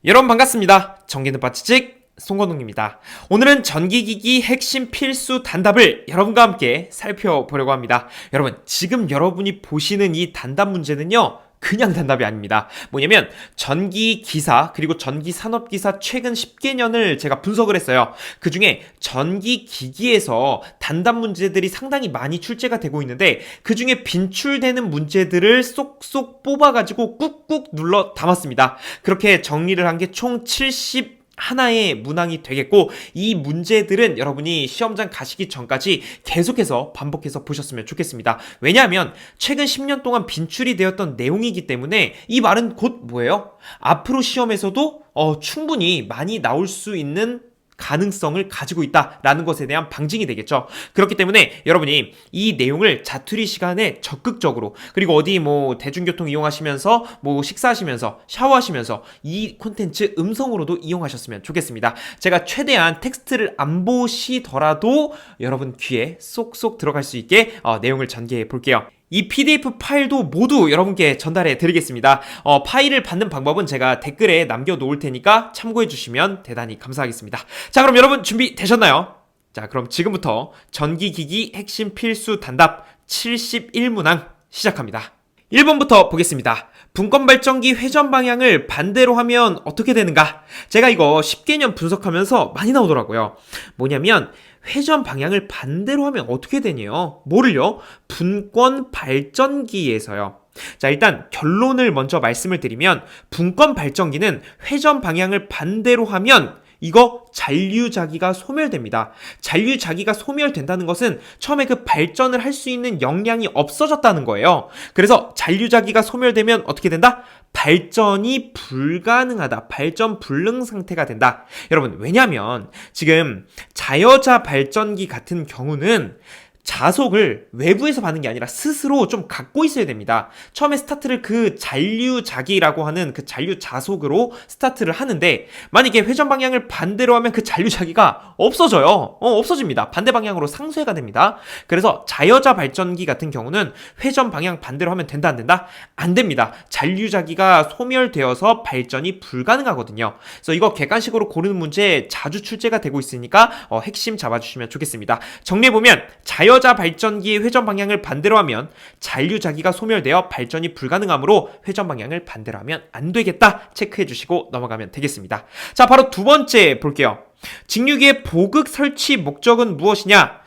여러분 반갑습니다. 전기는 빠치직 송건웅입니다. 오늘은 전기기기 핵심 필수 단답을 여러분과 함께 살펴보려고 합니다. 여러분, 지금 여러분이 보시는 이 단답 문제는요, 그냥 단답이 아닙니다. 뭐냐면 전기기사 그리고 전기산업기사 최근 10개년을 제가 분석을 했어요. 그 중에 전기기기에서 단답 문제들이 상당히 많이 출제가 되고 있는데 그 중에 빈출되는 문제들을 쏙쏙 뽑아가지고 꾹꾹 눌러 담았습니다. 그렇게 정리를 한 게 총 70 하나의 문항이 되겠고, 이 문제들은 여러분이 시험장 가시기 전까지 계속해서 반복해서 보셨으면 좋겠습니다. 왜냐하면 최근 10년 동안 빈출이 되었던 내용이기 때문에 이 말은 곧 뭐예요? 앞으로 시험에서도 충분히 많이 나올 수 있는 가능성을 가지고 있다라는 것에 대한 방증이 되겠죠. 그렇기 때문에 여러분이 이 내용을 자투리 시간에 적극적으로, 그리고 어디 뭐 대중교통 이용하시면서 뭐 식사하시면서 샤워하시면서 이 콘텐츠 음성으로도 이용하셨으면 좋겠습니다. 제가 최대한 텍스트를 안 보시더라도 여러분 귀에 쏙쏙 들어갈 수 있게 내용을 전개해 볼게요. 이 PDF 파일도 모두 여러분께 전달해 드리겠습니다. 파일을 받는 방법은 제가 댓글에 남겨놓을 테니까 참고해 주시면 대단히 감사하겠습니다. 자, 그럼 여러분 준비되셨나요? 자, 그럼 지금부터 전기기기 핵심 필수 단답 71문항 시작합니다. 1번부터 보겠습니다. 분권발전기 회전 방향을 반대로 하면 어떻게 되는가? 제가 이거 10개년 분석하면서 많이 나오더라고요. 뭐냐면 회전 방향을 반대로 하면 어떻게 되냐요? 뭐를요? 분권발전기에서요. 자, 일단 결론을 먼저 말씀을 드리면 분권발전기는 회전 방향을 반대로 하면 이거 잔류자기가 소멸됩니다. 잔류자기가 소멸된다는 것은 처음에 그 발전을 할 수 있는 역량이 없어졌다는 거예요. 그래서 잔류자기가 소멸되면 어떻게 된다? 발전이 불가능하다. 발전 불능 상태가 된다. 여러분, 왜냐면 지금 자여자 발전기 같은 경우는 자속을 외부에서 받는 게 아니라 스스로 좀 갖고 있어야 됩니다. 처음에 스타트를 그 잔류자기라고 하는 그 잔류자속으로 스타트를 하는데, 만약에 회전 방향을 반대로 하면 그 잔류자기가 없어져요. 없어집니다. 반대 방향으로 상쇄가 됩니다. 그래서 자여자 발전기 같은 경우는 회전 방향 반대로 하면 된다, 안 된다? 안 됩니다. 잔류자기가 소멸되어서 발전이 불가능하거든요. 그래서 이거 객관식으로 고르는 문제 자주 출제가 되고 있으니까 핵심 잡아주시면 좋겠습니다. 정리해보면 자여자 발전기의 회전 방향을 반대로 하면 잔류자기가 소멸되어 발전이 불가능하므로 회전 방향을 반대로 하면 안 되겠다. 체크해 주시고 넘어가면 되겠습니다. 자, 바로 두 번째 볼게요. 직류기의 보극 설치 목적은 무엇이냐?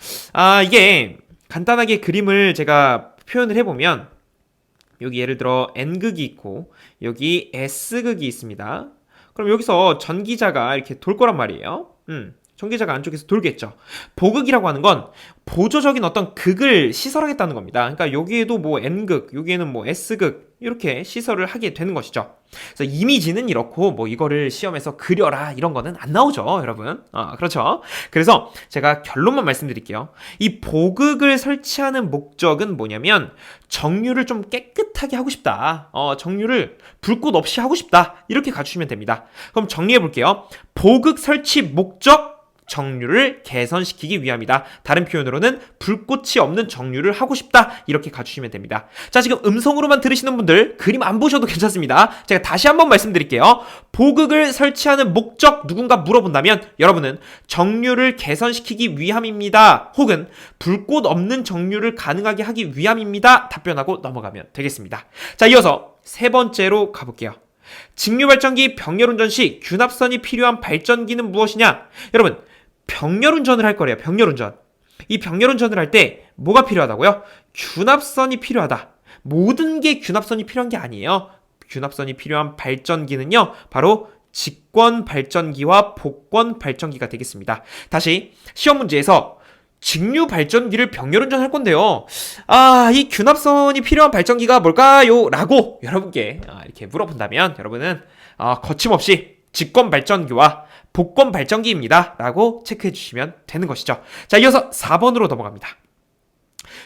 이게 간단하게 그림을 제가 표현을 해보면, 여기 예를 들어 N극이 있고 여기 S극이 있습니다. 그럼 여기서 전기자가 이렇게 돌 거란 말이에요. 전기자가 안쪽에서 돌겠죠. 보극이라고 하는 건 보조적인 어떤 극을 시설하겠다는 겁니다. 그러니까 여기에도 뭐 N극, 여기에는 뭐 S극 이렇게 시설을 하게 되는 것이죠. 그래서 이미지는 이렇고 뭐 이거를 시험에서 그려라 이런 거는 안 나오죠, 여러분. 그렇죠. 그래서 제가 결론만 말씀드릴게요. 이 보극을 설치하는 목적은 뭐냐면 정류를 좀 깨끗하게 하고 싶다. 정류를 불꽃 없이 하고 싶다. 이렇게 가주시면 됩니다. 그럼 정리해 볼게요. 보극 설치 목적, 정류를 개선시키기 위함이다. 다른 표현으로는 불꽃이 없는 정류를 하고 싶다. 이렇게 가주시면 됩니다. 자, 지금 음성으로만 들으시는 분들 그림 안 보셔도 괜찮습니다. 제가 다시 한번 말씀드릴게요. 보극을 설치하는 목적 누군가 물어본다면 여러분은 정류를 개선시키기 위함입니다. 혹은 불꽃 없는 정류를 가능하게 하기 위함입니다. 답변하고 넘어가면 되겠습니다. 자, 이어서 세 번째로 가볼게요. 직류발전기 병렬운전 시 균합선이 필요한 발전기는 무엇이냐? 여러분, 병렬운전을 할 거래요. 병렬운전. 이 병렬운전을 할 때 뭐가 필요하다고요? 균합선이 필요하다. 모든 게 균합선이 필요한 게 아니에요. 균합선이 필요한 발전기는요, 바로 직권 발전기와 복권 발전기가 되겠습니다. 다시 시험 문제에서 직류 발전기를 병렬운전 할 건데요. 이 균합선이 필요한 발전기가 뭘까요? 라고 여러분께 이렇게 물어본다면 여러분은 거침없이 직권 발전기와 복권 발전기입니다. 라고 체크해 주시면 되는 것이죠. 자, 이어서 4번으로 넘어갑니다.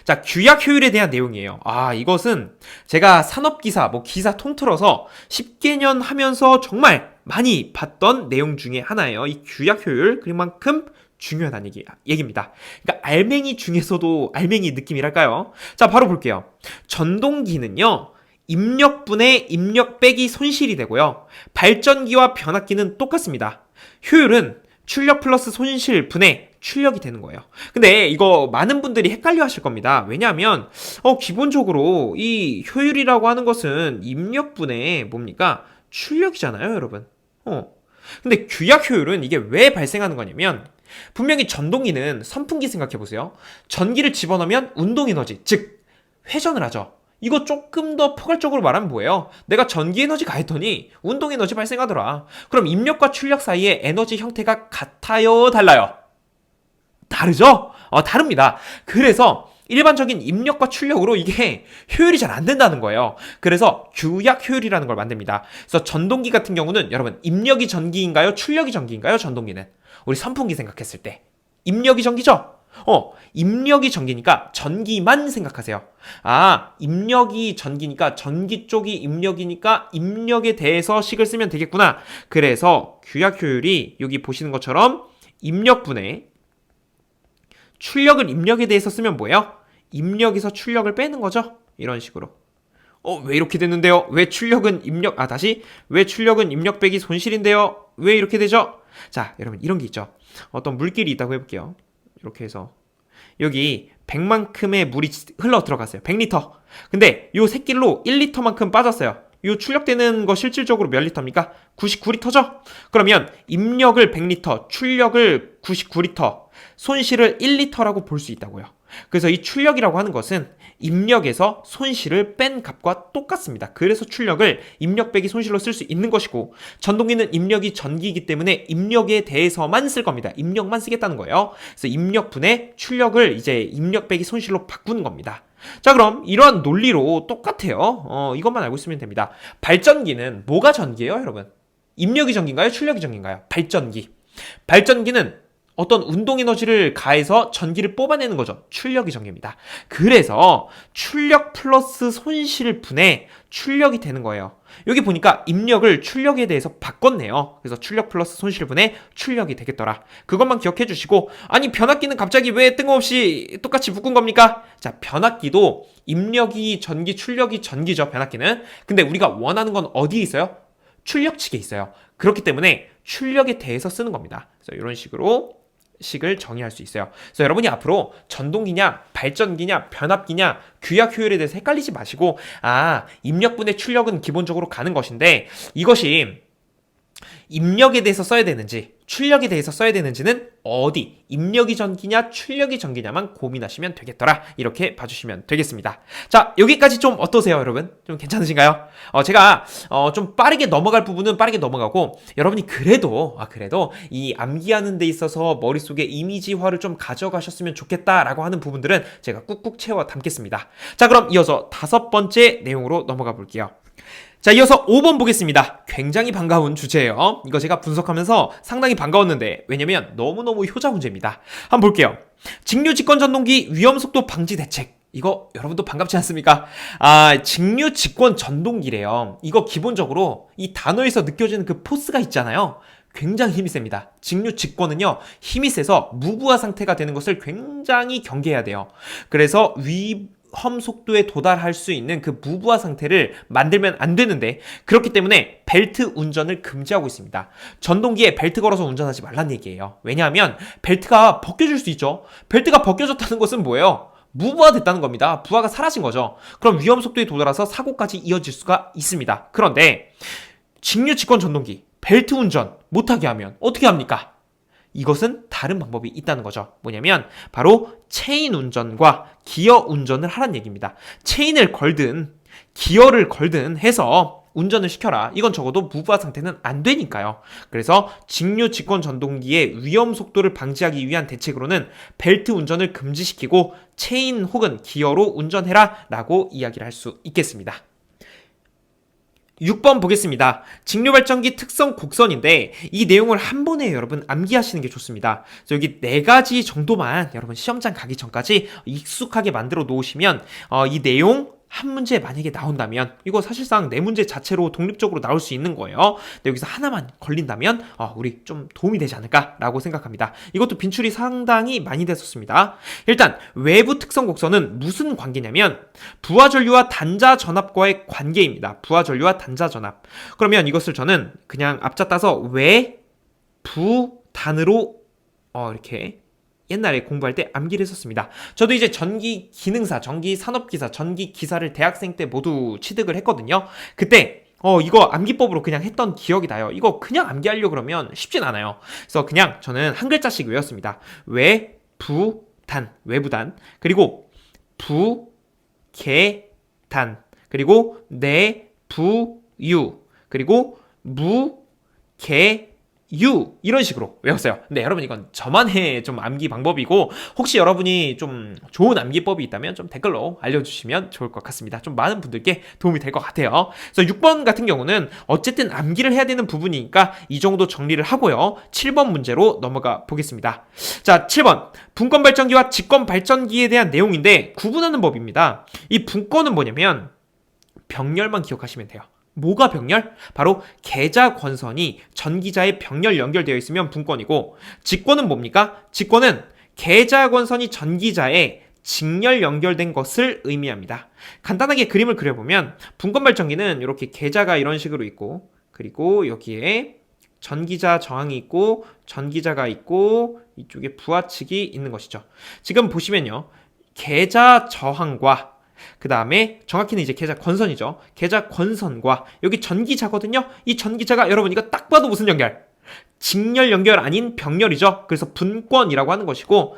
자, 규약 효율에 대한 내용이에요. 이것은 제가 산업기사, 기사 통틀어서 10개년 하면서 정말 많이 봤던 내용 중에 하나예요. 이 규약 효율, 그만큼 중요하다는 얘기입니다. 그러니까 알맹이 중에서도 알맹이 느낌이랄까요? 자, 바로 볼게요. 전동기는요, 입력분의 입력 빼기 손실이 되고요. 발전기와 변압기는 똑같습니다. 효율은 출력 플러스 손실 분의 출력이 되는 거예요. 근데 이거 많은 분들이 헷갈려 하실 겁니다. 왜냐하면 기본적으로 이 효율이라고 하는 것은 입력분의 뭡니까? 출력이잖아요, 여러분. 근데 규약 효율은 이게 왜 발생하는 거냐면 분명히 전동기는 선풍기 생각해 보세요. 전기를 집어넣으면 운동 에너지, 즉 회전을 하죠. 이거 조금 더 포괄적으로 말하면 뭐예요? 내가 전기 에너지 가했더니 운동 에너지 발생하더라. 그럼 입력과 출력 사이의 에너지 형태가 같아요, 달라요? 다르죠? 다릅니다. 그래서 일반적인 입력과 출력으로 이게 효율이 잘 안 된다는 거예요. 그래서 규약 효율이라는 걸 만듭니다. 그래서 전동기 같은 경우는 여러분 입력이 전기인가요? 출력이 전기인가요? 전동기는? 우리 선풍기 생각했을 때 입력이 전기죠? 입력이 전기니까 전기만 생각하세요. 입력이 전기니까 전기 쪽이 입력이니까 입력에 대해서 식을 쓰면 되겠구나. 그래서 규약 효율이 여기 보시는 것처럼 입력분의 출력을 입력에 대해서 쓰면 뭐예요? 입력에서 출력을 빼는 거죠. 이런 식으로. 왜 이렇게 됐는데요? 왜 출력은 입력 빼기 손실인데요? 왜 이렇게 되죠? 자, 여러분 이런 게 있죠. 어떤 물길이 있다고 해볼게요. 이렇게 해서 여기 100만큼의 물이 흘러 들어갔어요. 100리터. 근데 요 샛길로 1리터만큼 빠졌어요. 요 출력되는 거 실질적으로 몇 리터입니까? 99리터죠? 그러면 입력을 100리터, 출력을 99리터, 손실을 1리터라고 볼 수 있다고요. 그래서 이 출력이라고 하는 것은 입력에서 손실을 뺀 값과 똑같습니다. 그래서 출력을 입력 빼기 손실로 쓸 수 있는 것이고 전동기는 입력이 전기이기 때문에 입력에 대해서만 쓸 겁니다. 입력만 쓰겠다는 거예요. 그래서 입력분의 출력을 이제 입력 빼기 손실로 바꾸는 겁니다. 자, 그럼 이러한 논리로 똑같아요. 이것만 알고 있으면 됩니다. 발전기는 뭐가 전기예요, 여러분? 입력이 전기인가요? 출력이 전기인가요? 발전기. 발전기는 어떤 운동 에너지를 가해서 전기를 뽑아내는 거죠. 출력이 전기입니다. 그래서 출력 플러스 손실 분의 출력이 되는 거예요. 여기 보니까 입력을 출력에 대해서 바꿨네요. 그래서 출력 플러스 손실 분의 출력이 되겠더라. 그것만 기억해 주시고, 아니 변압기는 갑자기 왜 뜬금없이 똑같이 묶은 겁니까? 자, 변압기도 입력이 전기, 출력이 전기죠. 변압기는. 근데 우리가 원하는 건 어디에 있어요? 출력측에 있어요. 그렇기 때문에 출력에 대해서 쓰는 겁니다. 그래서 이런 식으로 식을 정의할 수 있어요. 그래서 여러분이 앞으로 전동기냐, 발전기냐, 변압기냐, 규약 효율에 대해서 헷갈리지 마시고, 입력분의 출력은 기본적으로 가는 것인데, 이것이 입력에 대해서 써야 되는지, 출력에 대해서 써야 되는지는 어디, 입력이 전기냐, 출력이 전기냐만 고민하시면 되겠더라. 이렇게 봐주시면 되겠습니다. 자, 여기까지 좀 어떠세요, 여러분? 좀 괜찮으신가요? 제가 좀 빠르게 넘어갈 부분은 빠르게 넘어가고, 여러분이 그래도 이 암기하는 데 있어서 머릿속에 이미지화를 좀 가져가셨으면 좋겠다라고 하는 부분들은 제가 꾹꾹 채워 담겠습니다. 자, 그럼 이어서 5번째 내용으로 넘어가 볼게요. 자, 이어서 5번 보겠습니다. 굉장히 반가운 주제예요. 이거 제가 분석하면서 상당히 반가웠는데 왜냐면 너무너무 효자 문제입니다. 한번 볼게요. 직류 직권 전동기 위험 속도 방지 대책. 이거 여러분도 반갑지 않습니까? 직류 직권 전동기래요. 이거 기본적으로 이 단어에서 느껴지는 그 포스가 있잖아요. 굉장히 힘이 셉니다. 직류 직권은요, 힘이 세서 무부하 상태가 되는 것을 굉장히 경계해야 돼요. 그래서 위험 속도에 도달할 수 있는 그 무부하 상태를 만들면 안 되는데, 그렇기 때문에 벨트 운전을 금지하고 있습니다. 전동기에 벨트 걸어서 운전하지 말란 얘기예요. 왜냐하면 벨트가 벗겨질 수 있죠. 벨트가 벗겨졌다는 것은 뭐예요? 무부하 됐다는 겁니다. 부하가 사라진 거죠. 그럼 위험 속도에 도달해서 사고까지 이어질 수가 있습니다. 그런데 직류 직권 전동기 벨트 운전 못하게 하면 어떻게 합니까? 이것은 다른 방법이 있다는 거죠. 뭐냐면 바로 체인 운전과 기어 운전을 하란 얘기입니다. 체인을 걸든 기어를 걸든 해서 운전을 시켜라. 이건 적어도 무부하 상태는 안 되니까요. 그래서 직류 직권 전동기의 위험 속도를 방지하기 위한 대책으로는 벨트 운전을 금지시키고 체인 혹은 기어로 운전해라 라고 이야기를 할 수 있겠습니다. 6번 보겠습니다. 직류발전기 특성 곡선인데 이 내용을 한 번에 여러분 암기하시는 게 좋습니다. 그래서 여기 4가지 정도만 여러분 시험장 가기 전까지 익숙하게 만들어 놓으시면 이 내용 한 문제 만약에 나온다면 이거 사실상 네 문제 자체로 독립적으로 나올 수 있는 거예요. 근데 여기서 하나만 걸린다면 우리 좀 도움이 되지 않을까라고 생각합니다. 이것도 빈출이 상당히 많이 됐었습니다. 일단 외부 특성 곡선은 무슨 관계냐면 부하 전류와 단자 전압과의 관계입니다. 부하 전류와 단자 전압. 그러면 이것을 저는 그냥 앞자 따서 외부단으로 이렇게 옛날에 공부할 때 암기를 했었습니다. 저도 이제 전기 기능사, 전기 산업기사, 전기 기사를 대학생 때 모두 취득을 했거든요. 그때 이거 암기법으로 그냥 했던 기억이 나요. 이거 그냥 암기하려고 그러면 쉽진 않아요. 그래서 그냥 저는 한 글자씩 외웠습니다. 외부단, 그리고 부계단, 그리고 내부유, 그리고 무계 이런 식으로 외웠어요. 근데 여러분 이건 저만의 좀 암기 방법이고 혹시 여러분이 좀 좋은 암기법이 있다면 좀 댓글로 알려주시면 좋을 것 같습니다. 좀 많은 분들께 도움이 될 것 같아요. 그래서 6번 같은 경우는 어쨌든 암기를 해야 되는 부분이니까 이 정도 정리를 하고요. 7번 문제로 넘어가 보겠습니다. 자, 7번 분권 발전기와 직권 발전기에 대한 내용인데 구분하는 법입니다. 이 분권은 뭐냐면 병렬만 기억하시면 돼요. 뭐가 병렬? 바로 계자 권선이 전기자의 병렬 연결되어 있으면 분권이고, 직권은 뭡니까? 직권은 계자 권선이 전기자의 직렬 연결된 것을 의미합니다. 간단하게 그림을 그려보면 분권 발전기는 이렇게 계자가 이런 식으로 있고, 그리고 여기에 전기자 저항이 있고 전기자가 있고 이쪽에 부하측이 있는 것이죠. 지금 보시면요, 계자 저항과 그 다음에 정확히는 이제 계자 권선이죠. 계자 권선과 여기 전기자거든요. 이 전기자가 여러분 이거 딱 봐도 무슨 연결? 직렬 연결 아닌 병렬이죠. 그래서 분권이라고 하는 것이고,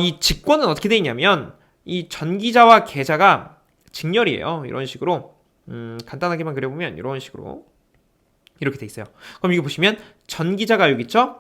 이 직권은 어떻게 되어 있냐면 이 전기자와 계자가 직렬이에요. 이런 식으로 간단하게만 그려보면 이런 식으로 이렇게 돼 있어요. 그럼 이거 보시면 전기자가 여기 있죠.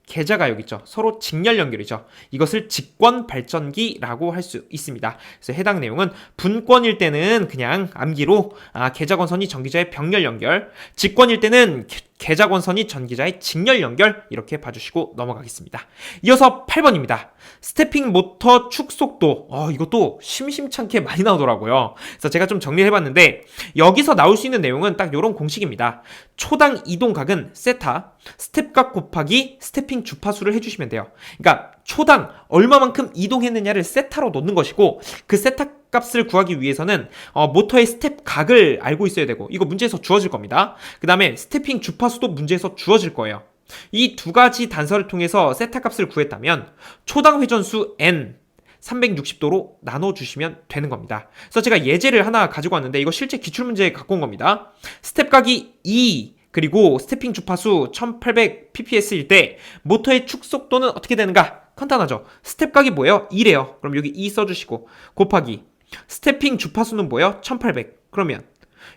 계자가 여기 있죠. 서로 직렬 연결이죠. 이것을 직권 발전기라고 할 수 있습니다. 그래서 해당 내용은 분권일 때는 그냥 암기로 계자 권선이 전기자의 병렬 연결, 직권일 때는 계자 권선이 전기자의 직렬 연결 이렇게 봐주시고 넘어가겠습니다. 이어서 8번입니다. 스태핑 모터 축 속도. 이것도 심심찮게 많이 나오더라고요. 그래서 제가 좀 정리를 해봤는데 여기서 나올 수 있는 내용은 딱 이런 공식입니다. 초당 이동각은 세타, 스텝각 곱하기 스태핑 주파수를 해주시면 돼요. 그러니까 초당 얼마만큼 이동했느냐를 세타로 놓는 것이고, 그 세타 값을 구하기 위해서는 모터의 스텝 각을 알고 있어야 되고, 이거 문제에서 주어질 겁니다. 그 다음에 스태핑 주파수도 문제에서 주어질 거예요. 이 두 가지 단서를 통해서 세타 값을 구했다면 초당 회전수 n 360도로 나눠주시면 되는 겁니다. 그래서 제가 예제를 하나 가지고 왔는데 이거 실제 기출문제에 갖고 온 겁니다. 스텝 각이 2 그리고 스태핑 주파수 1800pps일 때 모터의 축 속도는 어떻게 되는가? 간단하죠. 스텝 각이 뭐예요? 2래요. 그럼 여기 2 써주시고 곱하기 스태핑 주파수는 뭐예요? 1800. 그러면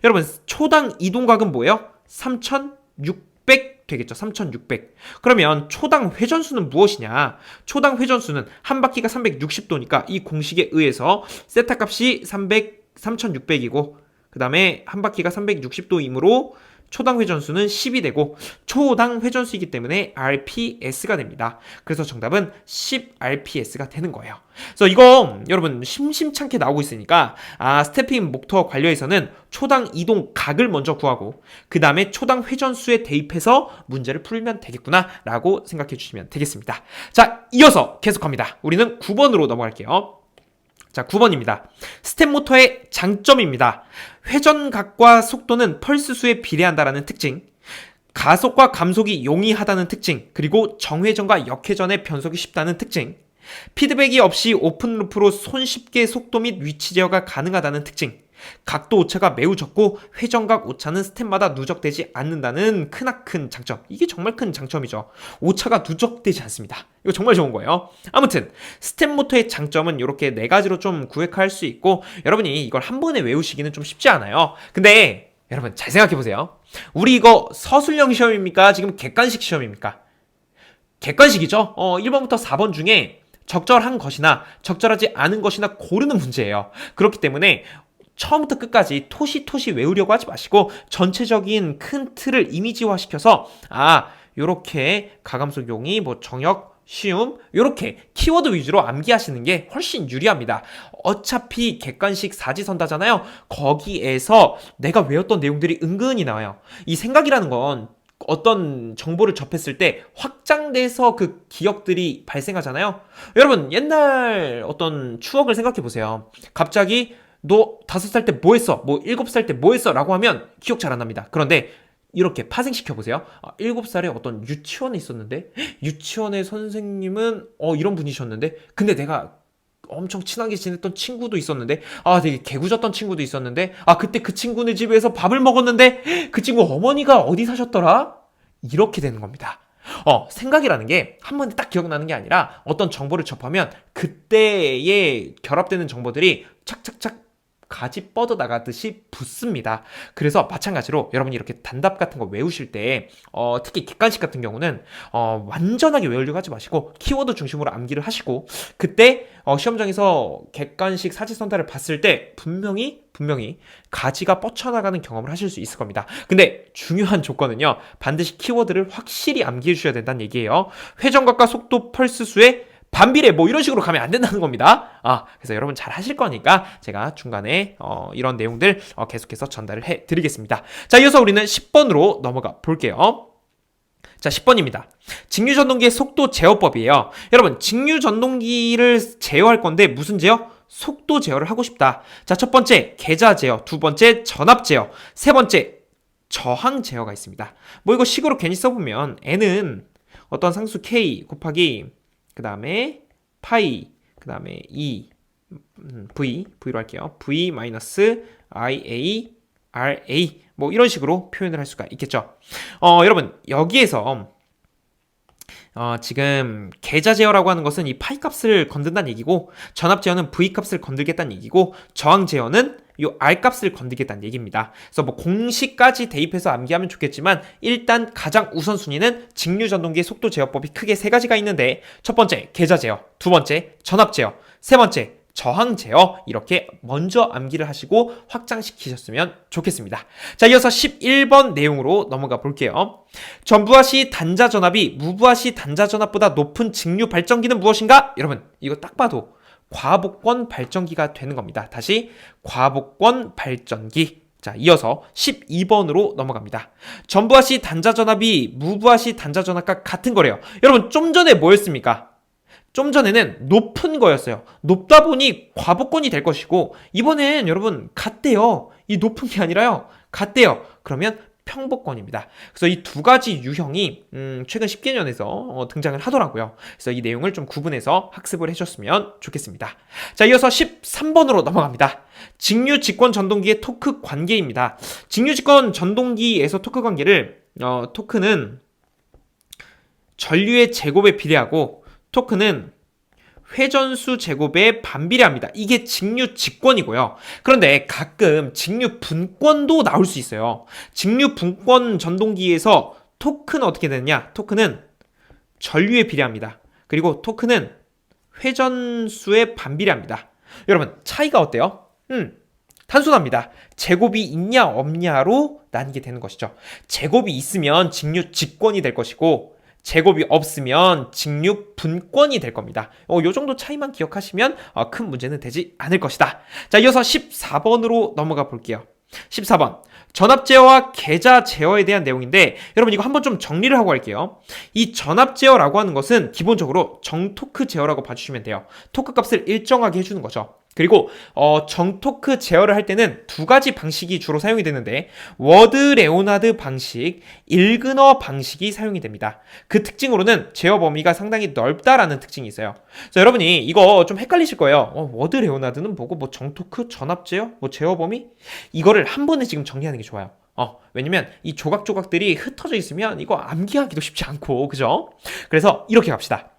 여러분 초당 이동각은 뭐예요? 3600 되겠죠. 3600. 그러면 초당 회전수는 무엇이냐? 초당 회전수는 한 바퀴가 360도니까 이 공식에 의해서 세타 값이 3600이고 그 다음에 한 바퀴가 360도이므로 초당 회전수는 10이 되고 초당 회전수이기 때문에 RPS가 됩니다. 그래서 정답은 10RPS가 되는 거예요. 그래서 이거 여러분 심심찮게 나오고 있으니까 스태핑 모터 관료에서는 초당 이동 각을 먼저 구하고 그 다음에 초당 회전수에 대입해서 문제를 풀면 되겠구나 라고 생각해 주시면 되겠습니다. 자, 이어서 계속합니다. 우리는 9번으로 넘어갈게요. 자, 9번입니다. 스텝 모터의 장점입니다. 회전각과 속도는 펄스 수에 비례한다라는 특징, 가속과 감속이 용이하다는 특징, 그리고 정회전과 역회전의 변속이 쉽다는 특징, 피드백이 없이 오픈루프로 손쉽게 속도 및 위치 제어가 가능하다는 특징, 각도 오차가 매우 적고 회전각 오차는 스텝마다 누적되지 않는다는 크나큰 장점. 이게 정말 큰 장점이죠. 오차가 누적되지 않습니다. 이거 정말 좋은 거예요. 아무튼 스텝 모터의 장점은 이렇게 네 가지로 좀 구획할 수 있고, 여러분이 이걸 한 번에 외우시기는 좀 쉽지 않아요. 근데 여러분 잘 생각해보세요. 우리 이거 서술형 시험입니까? 지금 객관식 시험입니까? 객관식이죠. 1번부터 4번 중에 적절한 것이나 적절하지 않은 것이나 고르는 문제예요. 그렇기 때문에 처음부터 끝까지 토시토시 외우려고 하지 마시고 전체적인 큰 틀을 이미지화 시켜서 요렇게 가감속 용이 뭐 정역 쉬움 이렇게 키워드 위주로 암기하시는 게 훨씬 유리합니다. 어차피 객관식 사지선다잖아요. 거기에서 내가 외웠던 내용들이 은근히 나와요. 이 생각이라는 건 어떤 정보를 접했을 때 확장돼서 그 기억들이 발생하잖아요. 여러분 옛날 어떤 추억을 생각해 보세요. 갑자기 너 5살 때 뭐 했어? 뭐 7살 때 뭐 했어? 라고 하면 기억 잘 안 납니다. 그런데 이렇게 파생시켜 보세요. 7살에 어떤 유치원에 있었는데 유치원의 선생님은 이런 분이셨는데 근데 내가 엄청 친하게 지냈던 친구도 있었는데 되게 개구졌던 친구도 있었는데 그때 그 친구네 집에서 밥을 먹었는데 그 친구 어머니가 어디 사셨더라? 이렇게 되는 겁니다. 생각이라는 게 한 번에 딱 기억나는 게 아니라 어떤 정보를 접하면 그때에 결합되는 정보들이 착착착 가지 뻗어 나가듯이 붙습니다. 그래서 마찬가지로 여러분이 이렇게 단답 같은 거 외우실 때 특히 객관식 같은 경우는 완전하게 외우려고 하지 마시고 키워드 중심으로 암기를 하시고 그때 시험장에서 객관식 사지선다를 봤을 때 분명히 가지가 뻗쳐나가는 경험을 하실 수 있을 겁니다. 근데 중요한 조건은요. 반드시 키워드를 확실히 암기해 주셔야 된다는 얘기예요. 회전각과 속도 펄스 수의 반비례 뭐 이런 식으로 가면 안 된다는 겁니다. 그래서 여러분 잘 하실 거니까 제가 중간에 이런 내용들 계속해서 전달을 해 드리겠습니다. 자, 이어서 우리는 10번으로 넘어가 볼게요. 자, 10번입니다. 직류전동기의 속도 제어법이에요. 여러분, 직류전동기를 제어할 건데 무슨 제어? 속도 제어를 하고 싶다. 자, 첫 번째 계좌 제어, 두 번째 전압 제어, 세 번째 저항 제어가 있습니다. 뭐 이거 식으로 괜히 써보면 n은 어떤 상수 k 곱하기 그 다음에 파이, 그 다음에 V로 할게요. V 마이너스 IA, RA 뭐 이런 식으로 표현을 할 수가 있겠죠. 여러분 여기에서 지금 계좌 제어라고 하는 것은 이 파이 값을 건든다는 얘기고 전압 제어는 V 값을 건들겠다는 얘기고 저항 제어는 이 R 값을 건드겠다는 얘기입니다. 그래서 뭐 공식까지 대입해서 암기하면 좋겠지만 일단 가장 우선순위는 직류전동기의 속도 제어법이 크게 세 가지가 있는데 첫 번째 계좌 제어, 두 번째 전압 제어, 세 번째 저항 제어 이렇게 먼저 암기를 하시고 확장시키셨으면 좋겠습니다. 자, 이어서 11번 내용으로 넘어가 볼게요. 전부하시 단자 전압이 무부하시 단자 전압보다 높은 직류 발전기는 무엇인가? 여러분 이거 딱 봐도 과복권 발전기가 되는 겁니다. 다시 과복권 발전기. 자, 이어서 12번으로 넘어갑니다. 전부하시 단자 전압이 무부하시 단자 전압과 같은 거래요. 여러분 좀 전에 뭐였습니까? 좀 전에는 높은 거였어요. 높다 보니 과복권이 될 것이고 이번엔 여러분 같대요. 이 높은 게 아니라요. 같대요. 그러면 평복권입니다. 그래서 이 두 가지 유형이 최근 10개년에서 등장을 하더라고요. 그래서 이 내용을 좀 구분해서 학습을 해줬으면 좋겠습니다. 자, 이어서 13번으로 넘어갑니다. 직류 직권 전동기의 토크 관계입니다. 직류 직권 전동기에서 토크 관계를 토크는 전류의 제곱에 비례하고 토크는 회전수 제곱에 반비례합니다. 이게 직류 직권이고요. 그런데 가끔 직류 분권도 나올 수 있어요. 직류 분권 전동기에서 토크는 어떻게 되느냐? 토크는 전류에 비례합니다. 그리고 토크는 회전수에 반비례합니다. 여러분 차이가 어때요? 단순합니다. 제곱이 있냐 없냐로 나뉘게 되는 것이죠. 제곱이 있으면 직류 직권이 될 것이고 제곱이 없으면 직류 분권이 될 겁니다. 요 정도 차이만 기억하시면 큰 문제는 되지 않을 것이다. 자, 이어서 14번으로 넘어가 볼게요. 14번. 전압 제어와 계좌 제어에 대한 내용인데 여러분 이거 한번 좀 정리를 하고 갈게요. 이 전압 제어라고 하는 것은 기본적으로 정토크 제어라고 봐주시면 돼요. 토크 값을 일정하게 해주는 거죠. 그리고 정토크 제어를 할 때는 두 가지 방식이 주로 사용이 되는데 워드 레오나드 방식, 일그너 방식이 사용이 됩니다. 그 특징으로는 제어 범위가 상당히 넓다라는 특징이 있어요. 그래서 여러분이 이거 좀 헷갈리실 거예요. 워드 레오나드는 뭐고 뭐 정토크, 전압 제어, 뭐 제어 범위 이거를 한 번에 지금 정리하는 게 좋아요. 왜냐면 이 조각조각들이 흩어져 있으면 이거 암기하기도 쉽지 않고 그죠? 그래서 이렇게 갑시다.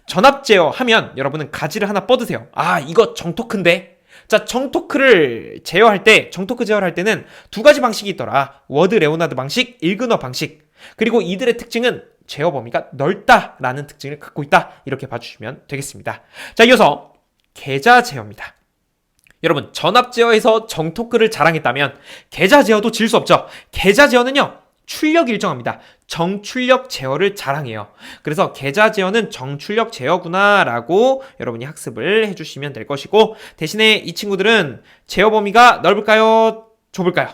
전압 제어 하면 여러분은 가지를 하나 뻗으세요. 이거 정토크인데. 자, 정토크 제어할 때는 두 가지 방식이 있더라. 워드 레오나드 방식, 일그너 방식. 그리고 이들의 특징은 제어 범위가 넓다라는 특징을 갖고 있다. 이렇게 봐주시면 되겠습니다. 자, 이어서 계좌 제어입니다. 여러분 전압 제어에서 정토크를 자랑했다면 계좌 제어도 질 수 없죠. 계좌 제어는요 출력 일정합니다. 정출력 제어를 자랑해요. 그래서 계좌 제어는 정출력 제어구나 라고 여러분이 학습을 해주시면 될 것이고, 대신에 이 친구들은 제어 범위가 넓을까요? 좁을까요?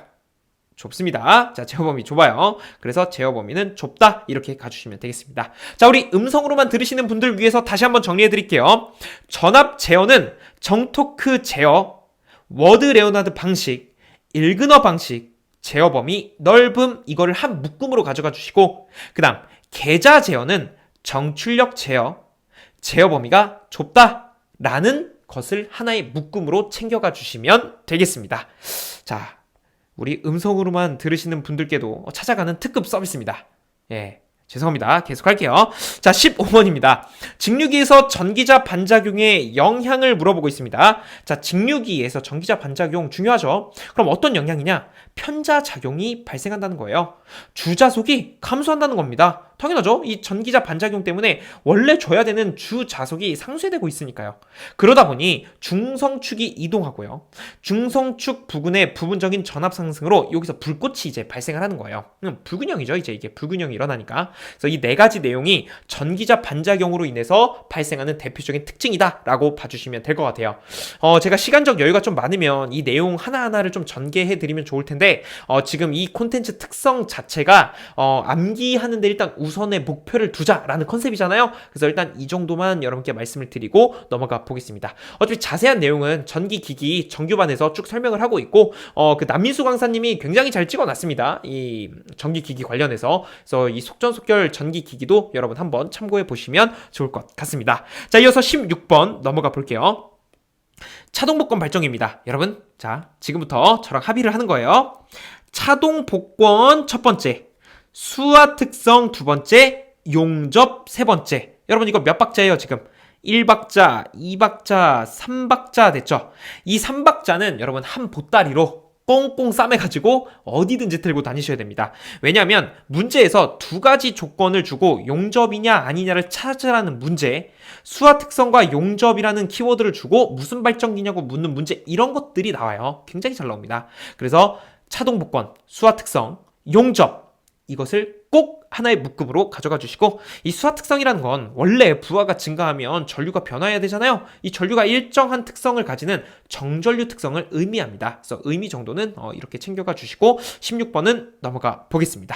좁습니다. 자, 제어 범위 좁아요. 그래서 제어 범위는 좁다 이렇게 가주시면 되겠습니다. 자, 우리 음성으로만 들으시는 분들 위해서 다시 한번 정리해 드릴게요. 전압 제어는 정토크 제어, 워드 레오나드 방식, 일그너 방식, 제어 범위 넓음, 이거를 한 묶음으로 가져가 주시고, 그 다음 계좌 제어는 정출력 제어, 제어 범위가 좁다 라는 것을 하나의 묶음으로 챙겨가 주시면 되겠습니다. 자, 우리 음성으로만 들으시는 분들께도 찾아가는 특급 서비스입니다. 예, 죄송합니다. 계속할게요. 자, 15번입니다. 직류기에서 전기자 반작용의 영향을 물어보고 있습니다. 자, 직류기에서 전기자 반작용 중요하죠. 그럼 어떤 영향이냐? 편자작용이 발생한다는 거예요. 주자속이 감소한다는 겁니다. 당연하죠. 이 전기자 반작용 때문에 원래 줘야 되는 주자속이 상쇄되고 있으니까요. 그러다 보니 중성축이 이동하고요. 중성축 부근의 부분적인 전압 상승으로 여기서 불꽃이 이제 발생을 하는 거예요. 불균형이죠. 이제 이게 불균형이 일어나니까. 그래서 이 네 가지 내용이 전기자 반작용으로 인해서 발생하는 대표적인 특징이다라고 봐주시면 될 것 같아요. 제가 시간적 여유가 좀 많으면 이 내용 하나하나를 좀 전개해드리면 좋을 텐데, 지금 이 콘텐츠 특성 자체가 암기하는 데 일단 우선의 목표를 두자라는 컨셉이잖아요. 그래서 일단 이 정도만 여러분께 말씀을 드리고 넘어가 보겠습니다. 어차피 자세한 내용은 전기기기 정규반에서 쭉 설명을 하고 있고, 그 남민수 강사님이 굉장히 잘 찍어놨습니다. 이 전기기기 관련해서. 그래서 이 속전속결 전기기기도 여러분 한번 참고해 보시면 좋을 것 같습니다. 자, 이어서 16번 넘어가 볼게요. 차동 복권 발정입니다. 여러분, 자, 지금부터 저랑 합의를 하는 거예요. 차동 복권 첫 번째, 수화 특성 두 번째, 용접 세 번째. 여러분, 이거 몇 박자예요, 지금? 1박자, 2박자, 3박자 됐죠? 이 3박자는 여러분 한 보따리로 꽁꽁 싸매가지고 어디든지 들고 다니셔야 됩니다. 왜냐하면 문제에서 두 가지 조건을 주고 용접이냐 아니냐를 찾으라는 문제, 수화 특성과 용접이라는 키워드를 주고 무슨 발전기냐고 묻는 문제, 이런 것들이 나와요. 굉장히 잘 나옵니다. 그래서 차동 복권, 수화 특성, 용접, 이것을 꼭 하나의 묶음으로 가져가 주시고, 이 수화 특성이라는 건 원래 부하가 증가하면 전류가 변화해야 되잖아요. 이 전류가 일정한 특성을 가지는 정전류 특성을 의미합니다. 그래서 의미 정도는 이렇게 챙겨가 주시고, 16번은 넘어가 보겠습니다.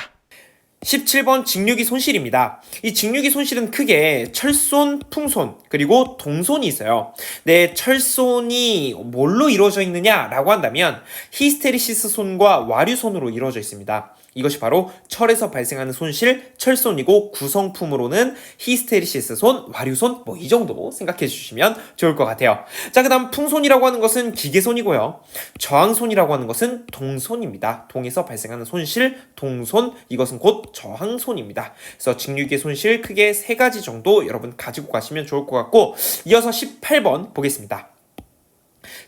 17번 직류기 손실입니다. 이 직류기 손실은 크게 철손, 풍손, 그리고 동손이 있어요. 네, 철손이 뭘로 이루어져 있느냐라고 한다면 히스테리시스 손과 와류손으로 이루어져 있습니다. 이것이 바로 철에서 발생하는 손실, 철손이고, 구성품으로는 히스테리시스 손, 와류손, 이 정도 생각해 주시면 좋을 것 같아요. 자, 그 다음 풍손이라고 하는 것은 기계손이고요. 저항손이라고 하는 것은 동손입니다. 동에서 발생하는 손실, 동손, 이것은 곧 저항손입니다. 그래서 직류기의 손실 크게 세 가지 정도 여러분 가지고 가시면 좋을 것 같고, 이어서 18번 보겠습니다.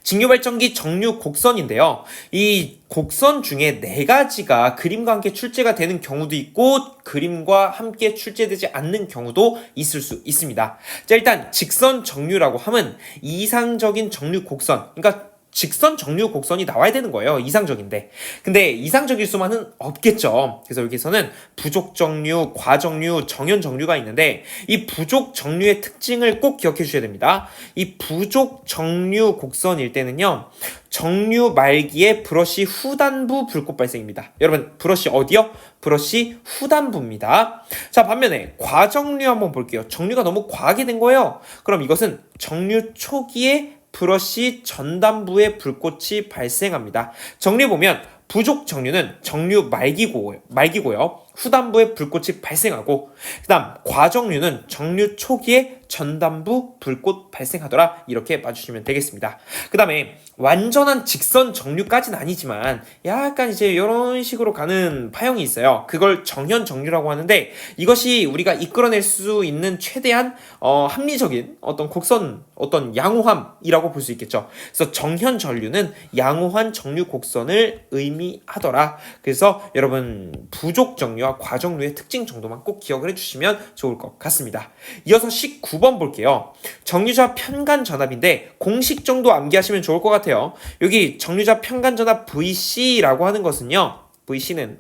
직류발전기 정류 곡선인데요. 이 곡선 중에 네 가지가 그림과 함께 출제가 되는 경우도 있고, 그림과 함께 출제되지 않는 경우도 있을 수 있습니다. 자, 일단 직선 정류라고 하면 이상적인 정류 곡선, 그러니까 직선 정류 곡선이 나와야 되는 거예요. 이상적인데. 근데 이상적일 수만은 없겠죠. 그래서 여기서는 부족 정류, 과정류, 정연 정류가 있는데, 이 부족 정류의 특징을 꼭 기억해 주셔야 됩니다. 이 부족 정류 곡선일 때는요, 정류 말기에 브러쉬 후단부 불꽃 발생입니다. 여러분, 브러쉬 어디요? 브러쉬 후단부입니다. 자, 반면에 과정류 한번 볼게요. 정류가 너무 과하게 된 거예요. 그럼 이것은 정류 초기에 브러쉬 전단부에 불꽃이 발생합니다. 정리해보면 부족 정류는 정류 말기고요. 후단부에 불꽃이 발생하고, 그 다음 과정류는 정류 초기에 전단부 불꽃 발생하더라. 이렇게 봐주시면 되겠습니다. 그 다음에 완전한 직선 정류까지는 아니지만 약간 이제 이런 식으로 가는 파형이 있어요. 그걸 정현 정류라고 하는데, 이것이 우리가 이끌어낼 수 있는 최대한 합리적인 어떤 곡선, 어떤 양호함이라고 볼 수 있겠죠. 그래서 정현 전류는 양호한 정류 곡선을 의미하더라. 그래서 여러분 부족 정류와 과정류의 특징 정도만 꼭 기억을 해주시면 좋을 것 같습니다. 이어서 19번 볼게요. 정류자 편간 전압인데 공식 정도 암기하시면 좋을 것 같아요. 여기 정류자 편간 전압 VC라고 하는 것은요, VC는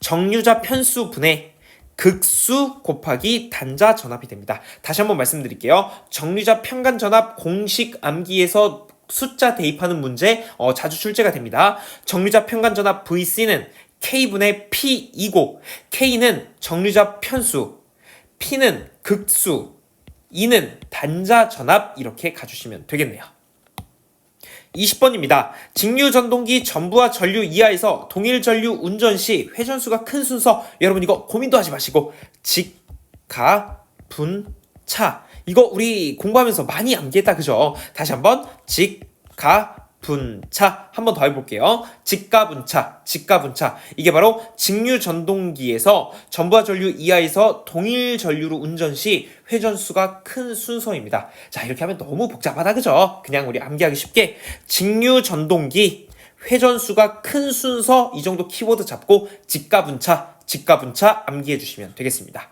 정류자 편수 분의 극수 곱하기 단자 전압이 됩니다. 다시 한번 말씀드릴게요. 정류자 편간 전압 공식 암기에서 숫자 대입하는 문제 자주 출제가 됩니다. 정류자 편간 전압 VC는 K분의 P이고 K는 정류자 편수, P는 극수, E는 단자 전압 이렇게 가주시면 되겠네요. 20번입니다. 직류전동기 전부와 전류 이하에서 동일 전류 운전 시 회전수가 큰 순서 여러분 이거 고민도 하지 마시고 직, 가, 분, 차 이거 우리 공부하면서 많이 암기했다 그죠? 다시 한번 직, 가, 분차 한 번 더 해볼게요. 직가분차, 직가분차 이게 바로 직류전동기에서 전부와 전류 이하에서 동일 전류로 운전 시 회전수가 큰 순서입니다. 자 이렇게 하면 너무 복잡하다 그죠? 그냥 우리 암기하기 쉽게 직류전동기 회전수가 큰 순서 이 정도 키워드 잡고 직가분차, 직가분차 암기해 주시면 되겠습니다.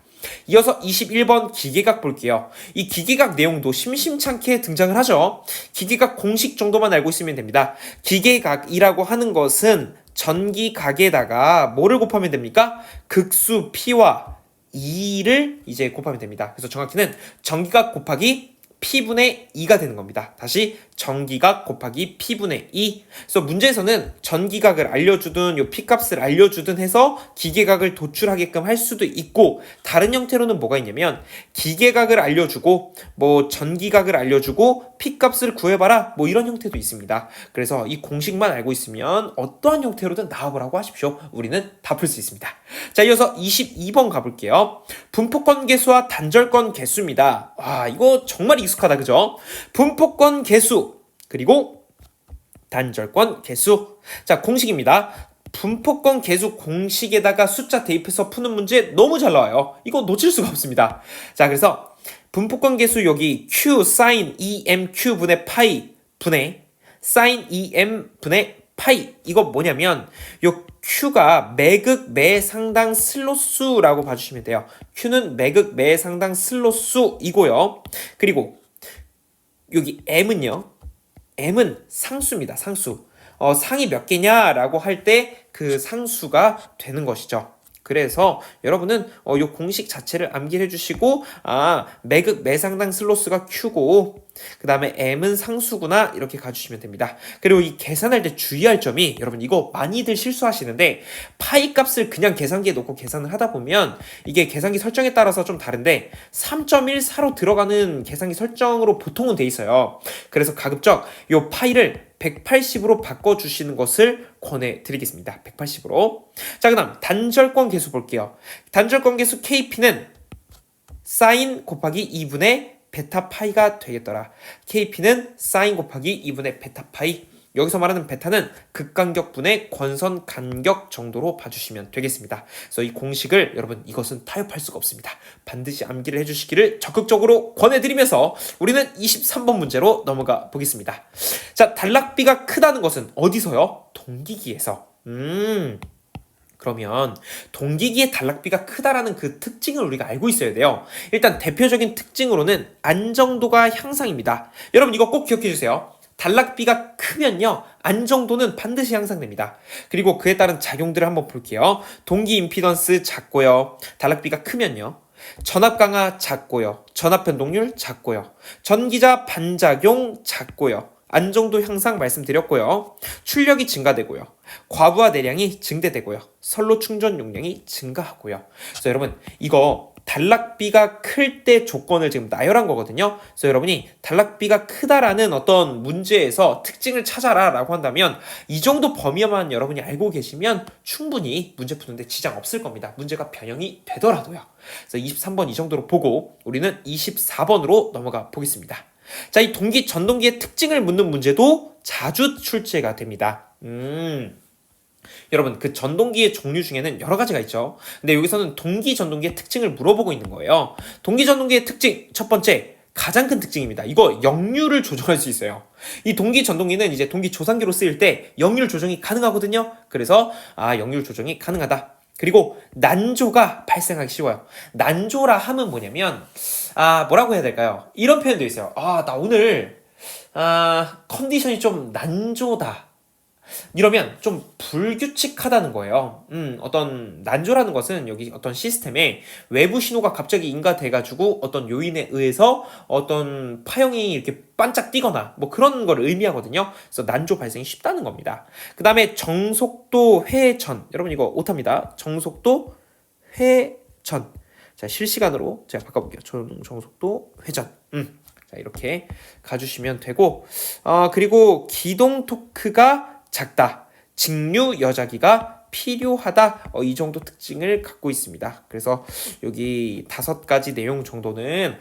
이어서 21번 기계각 볼게요. 이 기계각 내용도 심심찮게 등장을 하죠. 기계각 공식 정도만 알고 있으면 됩니다. 기계각이라고 하는 것은 전기각에다가 뭐를 곱하면 됩니까? 극수 P와 2를 이제 곱하면 됩니다. 그래서 정확히는 전기각 곱하기 P분의 2가 되는 겁니다. 다시 전기각 곱하기 P분의 2. 그래서 문제에서는 전기각을 알려주든 요 P값을 알려주든 해서 기계각을 도출하게끔 할 수도 있고 다른 형태로는 뭐가 있냐면 기계각을 알려주고 뭐 전기각을 알려주고 P값을 구해봐라 뭐 이런 형태도 있습니다. 그래서 이 공식만 알고 있으면 어떠한 형태로든 나와보라고 하십시오. 우리는 다 풀 수 있습니다. 자 이어서 22번 가볼게요. 분포권 개수와 단절권 개수입니다. 와 이거 정말 익숙하다 그죠? 분포권 개수 그리고 단절권 개수. 자 공식입니다. 분포권 개수 공식에다가 숫자 대입해서 푸는 문제 너무 잘 나와요. 이거 놓칠 수가 없습니다. 자 그래서 분포권 개수 여기 Q sin EMQ 분의 파이 분의 sin EM 분의 파이 이거 뭐냐면 요 Q가 매극 매상당 슬롯수라고 봐주시면 돼요. Q는 매극 매상당 슬롯수이고요. 그리고 여기 M은요. M은 상수입니다. 상수. 상이 몇 개냐라고 할 때 그 상수가 되는 것이죠. 그래서 여러분은 이 공식 자체를 암기해 주시고 매극 매상당 슬로스가 Q고 그 다음에 M은 상수구나 이렇게 가주시면 됩니다. 그리고 이 계산할 때 주의할 점이 여러분 이거 많이들 실수하시는데 파이 값을 그냥 계산기에 놓고 계산을 하다 보면 이게 계산기 설정에 따라서 좀 다른데 3.14로 들어가는 계산기 설정으로 보통은 돼 있어요. 그래서 가급적 이 파이를 180으로 바꿔주시는 것을 권해드리겠습니다. 180으로. 자, 그 다음 단절권 개수 볼게요. 단절권 개수 KP는 사인 곱하기 2분의 베타 파이가 되겠더라. KP는 사인 곱하기 2분의 베타 파이. 여기서 말하는 베타는 극간격분의 권선 간격 정도로 봐주시면 되겠습니다. 그래서 이 공식을 여러분 이것은 타협할 수가 없습니다. 반드시 암기를 해주시기를 적극적으로 권해드리면서 우리는 23번 문제로 넘어가 보겠습니다. 자, 단락비가 크다는 것은 어디서요? 동기기에서. 그러면 동기기의 단락비가 크다라는 그 특징을 우리가 알고 있어야 돼요. 일단 대표적인 특징으로는 안정도가 향상입니다. 여러분 이거 꼭 기억해 주세요. 단락비가 크면요 안정도는 반드시 향상됩니다. 그리고 그에 따른 작용들을 한번 볼게요. 동기 임피던스 작고요. 단락비가 크면요 전압 강하 작고요. 전압 변동률 작고요. 전기자 반작용 작고요. 안정도 향상 말씀드렸고요. 출력이 증가되고요. 과부하 내량이 증대되고요. 선로 충전 용량이 증가하고요. 그래서 여러분 이거 단락비가 클 때 조건을 지금 나열한 거거든요. 그래서 여러분이 단락비가 크다라는 어떤 문제에서 특징을 찾아라 라고 한다면 이 정도 범위만 여러분이 알고 계시면 충분히 문제 푸는데 지장 없을 겁니다. 문제가 변형이 되더라도요. 그래서 23번 이 정도로 보고 우리는 24번으로 넘어가 보겠습니다. 자, 이 동기 전동기의 특징을 묻는 문제도 자주 출제가 됩니다. 여러분 그 전동기의 종류 중에는 여러 가지가 있죠. 근데 여기서는 동기 전동기의 특징을 물어보고 있는 거예요. 동기 전동기의 특징 첫 번째 가장 큰 특징입니다. 이거 역류를 조정할 수 있어요. 이 동기 전동기는 이제 동기 조상기로 쓰일 때 역류 조정이 가능하거든요. 그래서 역류 조정이 가능하다. 그리고 난조가 발생하기 쉬워요. 난조라 하면 뭐냐면 뭐라고 해야 될까요? 이런 표현도 있어요. 나 오늘 컨디션이 좀 난조다. 이러면 좀 불규칙하다는 거예요. 어떤 난조라는 것은 여기 어떤 시스템에 외부 신호가 갑자기 인가돼가지고 어떤 요인에 의해서 어떤 파형이 이렇게 반짝 뛰거나 뭐 그런 걸 의미하거든요. 그래서 난조 발생이 쉽다는 겁니다. 그 다음에 정속도 회전. 여러분 이거 오타입니다. 정속도 회전. 자, 실시간으로 제가 바꿔볼게요. 정속도 회전. 자, 이렇게 가주시면 되고, 그리고 기동 토크가 작다. 직류 여자기가 필요하다. 이 정도 특징을 갖고 있습니다. 그래서 여기 5가지 내용 정도는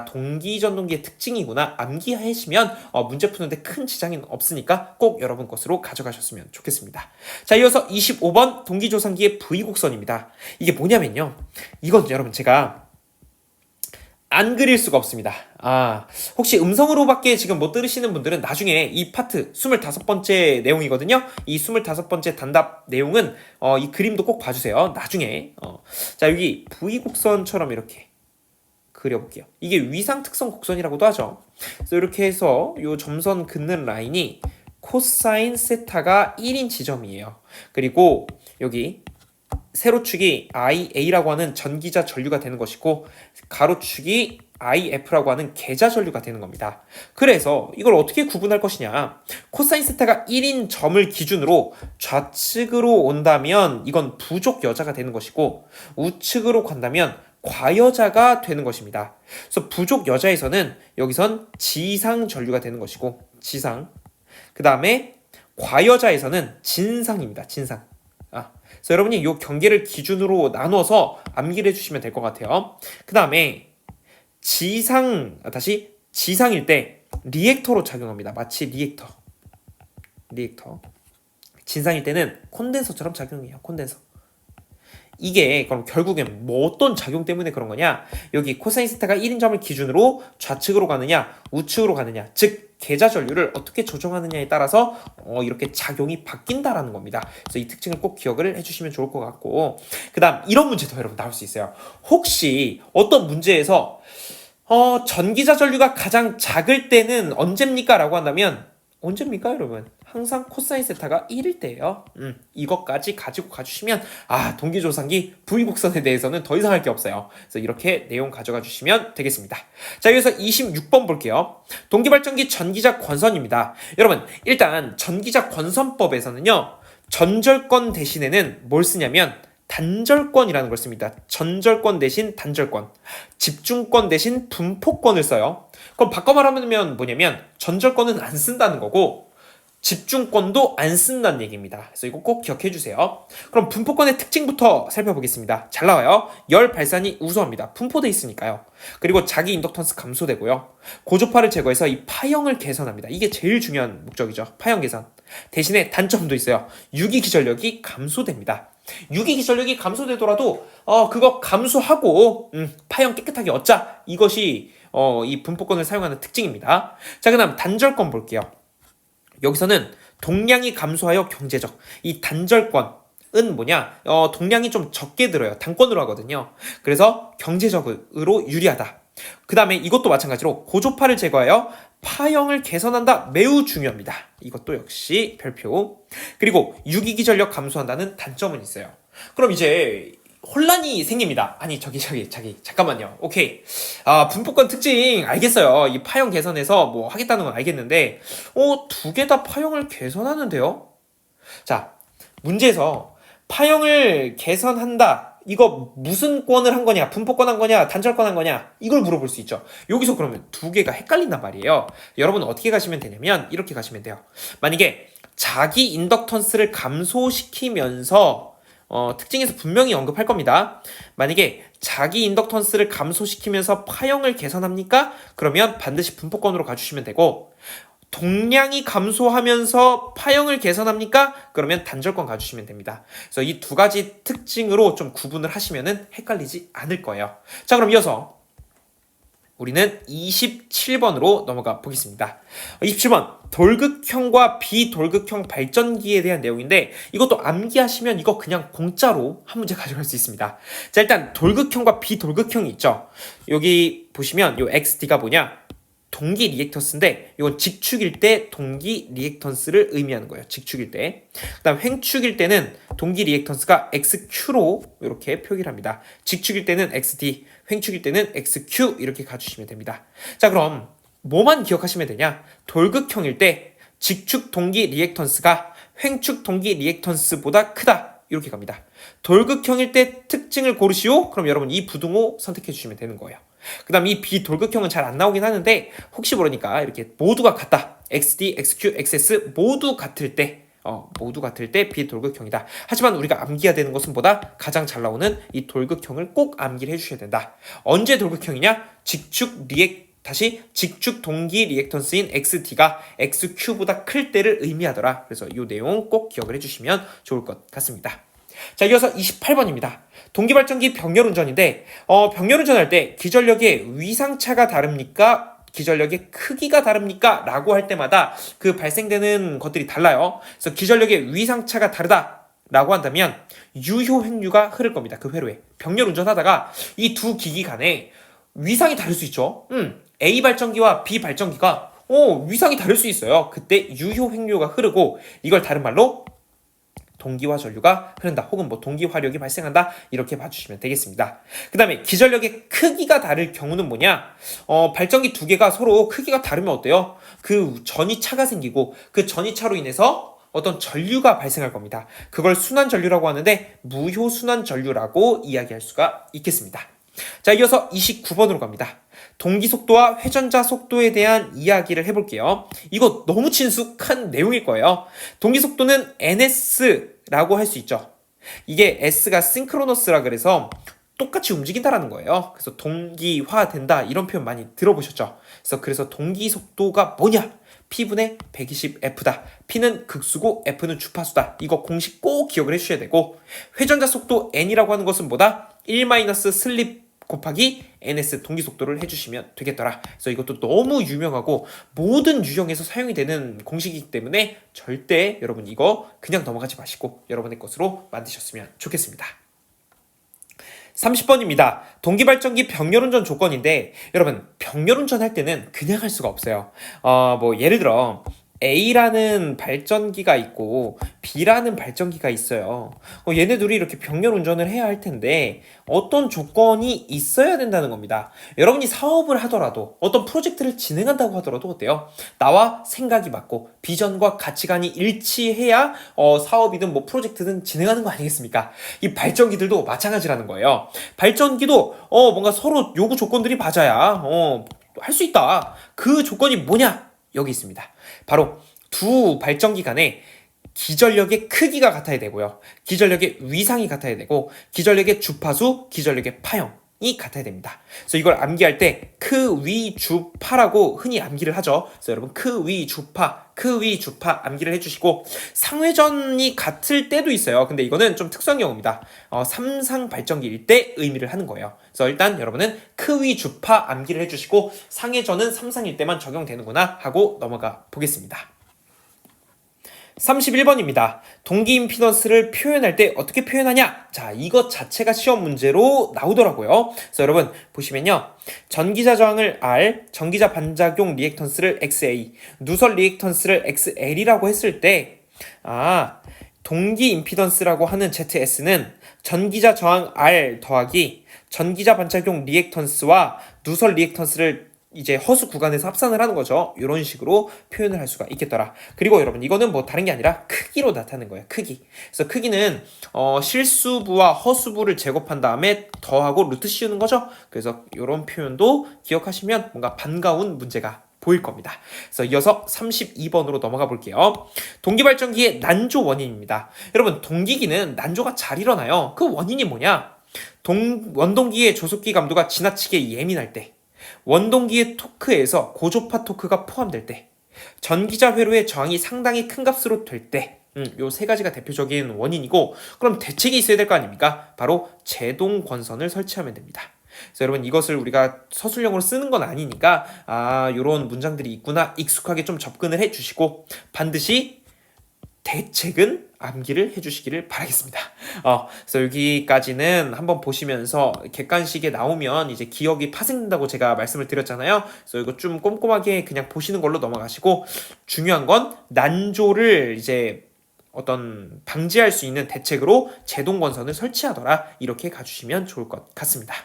동기 전동기의 특징이구나 암기하시면 문제 푸는데 큰 지장은 없으니까 꼭 여러분 것으로 가져가셨으면 좋겠습니다. 자, 이어서 25번 동기조상기의 V곡선입니다. 이게 뭐냐면요. 이건 여러분 제가 안 그릴 수가 없습니다. 혹시 음성으로밖에 지금 못 들으시는 분들은 나중에 이 파트 25번째 내용이거든요. 이 25번째 단답 내용은 이 그림도 꼭 봐주세요. 나중에. 자, 여기 V곡선처럼 이렇게 그려볼게요. 이게 위상 특성 곡선이라고도 하죠. 그래서 이렇게 해서 이 점선 긋는 라인이 코사인 세타가 1인 지점이에요. 그리고 여기 세로축이 IA라고 하는 전기자 전류가 되는 것이고 가로축이 IF라고 하는 계자 전류가 되는 겁니다. 그래서 이걸 어떻게 구분할 것이냐. 코사인 세타가 1인 점을 기준으로 좌측으로 온다면 이건 부족 여자가 되는 것이고 우측으로 간다면 과여자가 되는 것입니다. 그래서 부족 여자에서는 여기선 지상 전류가 되는 것이고 지상. 그 다음에 과여자에서는 진상입니다. 진상. 그래서 여러분이 이 경계를 기준으로 나눠서 암기를 해주시면 될 것 같아요. 그 다음에 지상일 때 리액터로 작용합니다. 마치 리액터. 진상일 때는 콘덴서처럼 작용해요. 콘덴서. 이게 그럼 결국엔 어떤 작용 때문에 그런 거냐? 여기 코사인 세타가 1인 점을 기준으로 좌측으로 가느냐 우측으로 가느냐, 즉 계자 전류를 어떻게 조정하느냐에 따라서 이렇게 작용이 바뀐다라는 겁니다. 그래서 이 특징을 꼭 기억을 해주시면 좋을 것 같고, 그 다음 이런 문제도 여러분 나올 수 있어요. 혹시 어떤 문제에서 전기자 전류가 가장 작을 때는 언제입니까? 라고 한다면 언제입니까 여러분? 항상 코사인 세타가 1일 때예요. 이것까지 가지고 가주시면 동기조상기 V곡선에 대해서는 더 이상 할 게 없어요. 그래서 이렇게 내용 가져가 주시면 되겠습니다. 자, 여기서 26번 볼게요. 동기발전기 전기자 권선입니다. 여러분 일단 전기자 권선법에서는요, 전절권 대신에는 뭘 쓰냐면 단절권이라는 걸 씁니다. 전절권 대신 단절권, 집중권 대신 분포권을 써요. 그럼 바꿔 말하면 뭐냐면 전절권은 안 쓴다는 거고 집중권도 안 쓴다는 얘기입니다. 그래서 이거 꼭 기억해 주세요. 그럼 분포권의 특징부터 살펴보겠습니다. 잘 나와요. 열 발산이 우수합니다. 분포돼 있으니까요. 그리고 자기 인덕턴스 감소되고요. 고조파를 제거해서 이 파형을 개선합니다. 이게 제일 중요한 목적이죠. 파형 개선. 대신에 단점도 있어요. 유기기전력이 감소됩니다. 유기기전력이 감소되더라도 그거 감소하고 파형 깨끗하게 얻자. 이것이 이 분포권을 사용하는 특징입니다. 자, 그다음 단절권 볼게요. 여기서는 동량이 감소하여 경제적. 이 단절권은 뭐냐? 동량이 좀 적게 들어요. 단권으로 하거든요. 그래서 경제적으로 유리하다. 그 다음에 이것도 마찬가지로 고조파를 제거하여 파형을 개선한다. 매우 중요합니다. 이것도 역시 별표. 그리고 유기기전력 감소한다는 단점은 있어요. 그럼 이제 혼란이 생깁니다. 아니 자기 잠깐만요. 오케이. 분포권 특징 알겠어요. 이 파형 개선해서 뭐 하겠다는 건 알겠는데 두 개 다 파형을 개선하는데요? 자, 문제에서 파형을 개선한다. 이거 무슨 권을 한 거냐? 분포권 한 거냐? 단절권 한 거냐? 이걸 물어볼 수 있죠. 여기서 그러면 두 개가 헷갈린단 말이에요. 여러분 어떻게 가시면 되냐면 이렇게 가시면 돼요. 만약에 자기 인덕턴스를 감소시키면서 특징에서 분명히 언급할 겁니다. 만약에 자기 인덕턴스를 감소시키면서 파형을 개선합니까? 그러면 반드시 분포권으로 가주시면 되고, 동량이 감소하면서 파형을 개선합니까? 그러면 단절권 가주시면 됩니다. 그래서 이 두 가지 특징으로 좀 구분을 하시면은 헷갈리지 않을 거예요. 자, 그럼 이어서 우리는 27번으로 넘어가 보겠습니다. 27번 돌극형과 비돌극형 발전기에 대한 내용인데 이것도 암기하시면 이거 그냥 공짜로 한 문제 가져갈 수 있습니다. 자, 일단 돌극형과 비돌극형이 있죠. 여기 보시면 이 XD가 뭐냐? 동기 리액턴스인데 이건 직축일 때 동기 리액턴스를 의미하는 거예요. 직축일 때. 그다음 횡축일 때는 동기 리액턴스가 XQ로 이렇게 표기를 합니다. 직축일 때는 XD, 횡축일 때는 XQ 이렇게 가주시면 됩니다. 자, 그럼 뭐만 기억하시면 되냐? 돌극형일 때 직축 동기 리액턴스가 횡축 동기 리액턴스보다 크다. 이렇게 갑니다. 돌극형일 때 특징을 고르시오. 그럼 여러분 이 부등호 선택해 주시면 되는 거예요. 그 다음 이 비돌극형은 잘 안 나오긴 하는데 혹시 모르니까 이렇게 모두가 같다. XD, XQ, XS 모두 같을 때 비돌극형이다. 하지만 우리가 암기해야 되는 것은 보다 가장 잘 나오는 이 돌극형을 꼭 암기를 해주셔야 된다. 언제 돌극형이냐? 직축 동기 리액턴스인 XD가 XQ보다 클 때를 의미하더라. 그래서 이 내용 꼭 기억을 해주시면 좋을 것 같습니다. 자, 이어서 28번입니다. 동기발전기 병렬운전인데 병렬운전할 때 기전력의 위상차가 다릅니까? 기전력의 크기가 다릅니까? 라고 할 때마다 그 발생되는 것들이 달라요. 그래서 기전력의 위상차가 다르다 라고 한다면 유효 횡류가 흐를 겁니다. 그 회로에 병렬운전하다가 이 두 기기 간에 위상이 다를 수 있죠. A 발전기와 B 발전기가 위상이 다를 수 있어요. 그때 유효 횡류가 흐르고 이걸 다른 말로 동기화 전류가 흐른다. 혹은 뭐 동기화력이 발생한다. 이렇게 봐주시면 되겠습니다. 그 다음에 기전력의 크기가 다를 경우는 뭐냐? 발전기 두 개가 서로 크기가 다르면 어때요? 그 전이차가 생기고 그 전이차로 인해서 어떤 전류가 발생할 겁니다. 그걸 순환 전류라고 하는데 무효 순환 전류라고 이야기할 수가 있겠습니다. 자, 이어서 29번으로 갑니다. 동기 속도와 회전자 속도에 대한 이야기를 해볼게요. 이거 너무 친숙한 내용일 거예요. 동기 속도는 NS라고 할 수 있죠. 이게 S가 싱크로너스라 그래서 똑같이 움직인다라는 거예요. 그래서 동기화된다 이런 표현 많이 들어보셨죠. 그래서 동기 속도가 뭐냐? P분의 120F다. P는 극수고 F는 주파수다. 이거 공식 꼭 기억을 해주셔야 되고 회전자 속도 N이라고 하는 것은 뭐다? 1- 슬립 곱하기 NS 동기 속도를 해주시면 되겠더라. 그래서 이것도 너무 유명하고 모든 유형에서 사용이 되는 공식이기 때문에 절대 여러분 이거 그냥 넘어가지 마시고 여러분의 것으로 만드셨으면 좋겠습니다. 30번입니다. 동기발전기 병렬운전 조건인데 여러분 병렬운전 할 때는 그냥 할 수가 없어요. 뭐 예를 들어 A라는 발전기가 있고 B라는 발전기가 있어요. 얘네 둘이 이렇게 병렬 운전을 해야 할 텐데 어떤 조건이 있어야 된다는 겁니다. 여러분이 사업을 하더라도 어떤 프로젝트를 진행한다고 하더라도 어때요? 나와 생각이 맞고 비전과 가치관이 일치해야 사업이든 뭐 프로젝트든 진행하는 거 아니겠습니까? 이 발전기들도 마찬가지라는 거예요. 발전기도 뭔가 서로 요구 조건들이 맞아야 할 수 있다. 그 조건이 뭐냐? 여기 있습니다. 바로 두 발전기 간에 기전력의 크기가 같아야 되고요. 기전력의 위상이 같아야 되고 기전력의 주파수, 기전력의 파형이 같아야 됩니다. 그래서 이걸 암기할 때 크, 위, 주, 파라고 흔히 암기를 하죠. 그래서 여러분 크, 위, 주파 암기를 해주시고 상회전이 같을 때도 있어요. 근데 이거는 좀 특수한 경우입니다. 삼상 발전기일 때 의미를 하는 거예요. 그래서 일단 여러분은 크, 위, 주파 암기를 해주시고 상회전은 삼상일 때만 적용되는구나 하고 넘어가 보겠습니다. 31번입니다. 동기 임피던스를 표현할 때 어떻게 표현하냐? 자, 이것 자체가 시험 문제로 나오더라고요. 그래서 여러분 보시면요. 전기자 저항을 R, 전기자 반작용 리액턴스를 XA, 누설 리액턴스를 XL이라고 했을 때 동기 임피던스라고 하는 ZS는 전기자 저항 R 더하기 전기자 반작용 리액턴스와 누설 리액턴스를 이제 허수 구간에서 합산을 하는 거죠. 이런 식으로 표현을 할 수가 있겠더라. 그리고 여러분 이거는 뭐 다른 게 아니라 크기로 나타내는 거예요. 크기. 그래서 크기는 실수부와 허수부를 제곱한 다음에 더하고 루트 씌우는 거죠. 그래서 이런 표현도 기억하시면 뭔가 반가운 문제가 보일 겁니다. 그래서 이어서 32번으로 넘어가 볼게요. 동기발전기의 난조 원인입니다. 여러분 동기기는 난조가 잘 일어나요. 그 원인이 뭐냐? 원동기의 조속기 감도가 지나치게 예민할 때, 원동기의 토크에서 고조파 토크가 포함될 때, 전기자 회로의 저항이 상당히 큰 값으로 될 때, 요 세 가지가 대표적인 원인이고, 그럼 대책이 있어야 될 거 아닙니까? 바로 제동 권선을 설치하면 됩니다. 그래서 여러분 이것을 우리가 서술형으로 쓰는 건 아니니까 요런 문장들이 있구나 익숙하게 좀 접근을 해주시고 반드시 대책은 암기를 해주시기를 바라겠습니다. 그래서 여기까지는 한번 보시면서 객관식에 나오면 이제 기억이 파생된다고 제가 말씀을 드렸잖아요. 그래서 이거 좀 꼼꼼하게 그냥 보시는 걸로 넘어가시고, 중요한 건 난조를 이제 어떤 방지할 수 있는 대책으로 제동건선을 설치하더라, 이렇게 가주시면 좋을 것 같습니다.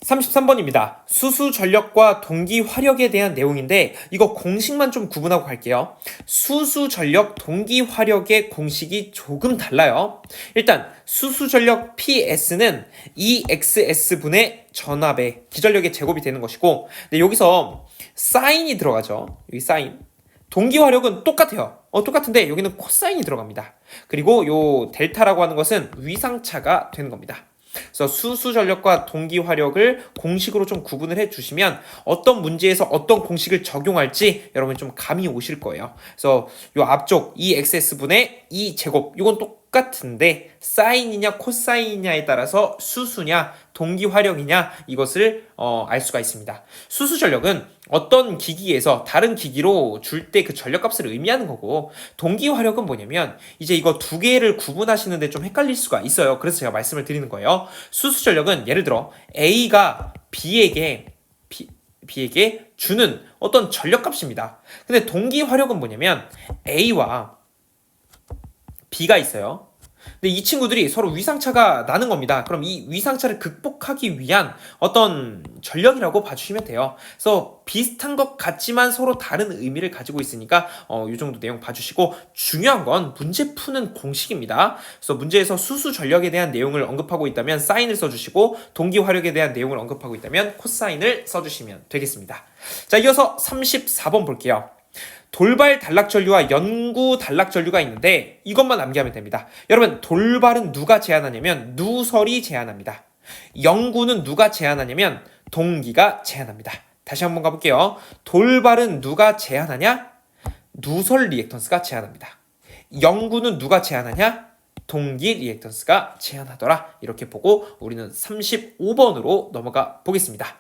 33번입니다. 수수 전력과 동기 화력에 대한 내용인데 이거 공식만 좀 구분하고 갈게요. 수수 전력, 동기 화력의 공식이 조금 달라요. 일단 수수 전력 PS는 EXS분의 전압의 기전력의 제곱이 되는 것이고, 근데 여기서 사인이 들어가죠. 여기 사인. 동기 화력은 똑같아요. 똑같은데 여기는 코사인이 들어갑니다. 그리고 요 델타라고 하는 것은 위상차가 되는 겁니다. 그래서 수수 전력과 동기 화력을 공식으로 좀 구분을 해주시면 어떤 문제에서 어떤 공식을 적용할지 여러분 좀 감이 오실 거예요. 그래서 요 앞쪽 EXS분의 E 제곱, 이건 똑같은데 사인이냐 코사인이냐에 따라서 수수냐 동기 화력이냐, 이것을 알 수가 있습니다. 수수 전력은 어떤 기기에서 다른 기기로 줄 때 그 전력값을 의미하는 거고, 동기 화력은 뭐냐면 이제 이거 두 개를 구분하시는데 좀 헷갈릴 수가 있어요. 그래서 제가 말씀을 드리는 거예요. 수수 전력은 예를 들어 A가 B에게 주는 어떤 전력값입니다. 근데 동기 화력은 뭐냐면 A와 B가 있어요. 근데 이 친구들이 서로 위상차가 나는 겁니다. 그럼 이 위상차를 극복하기 위한 어떤 전력이라고 봐주시면 돼요. 그래서 비슷한 것 같지만 서로 다른 의미를 가지고 있으니까 이 정도 내용 봐주시고, 중요한 건 문제 푸는 공식입니다. 그래서 문제에서 수수 전력에 대한 내용을 언급하고 있다면 사인을 써주시고, 동기 화력에 대한 내용을 언급하고 있다면 코사인을 써주시면 되겠습니다. 자, 이어서 34번 볼게요. 돌발 단락전류와 연구 단락전류가 있는데 이것만 암기하면 됩니다. 여러분, 돌발은 누가 제한하냐면 누설이 제한합니다. 연구는 누가 제한하냐면 동기가 제한합니다. 다시 한번 가볼게요. 돌발은 누가 제한하냐? 누설 리액턴스가 제한합니다. 연구는 누가 제한하냐? 동기 리액턴스가 제한하더라. 이렇게 보고 우리는 35번으로 넘어가 보겠습니다.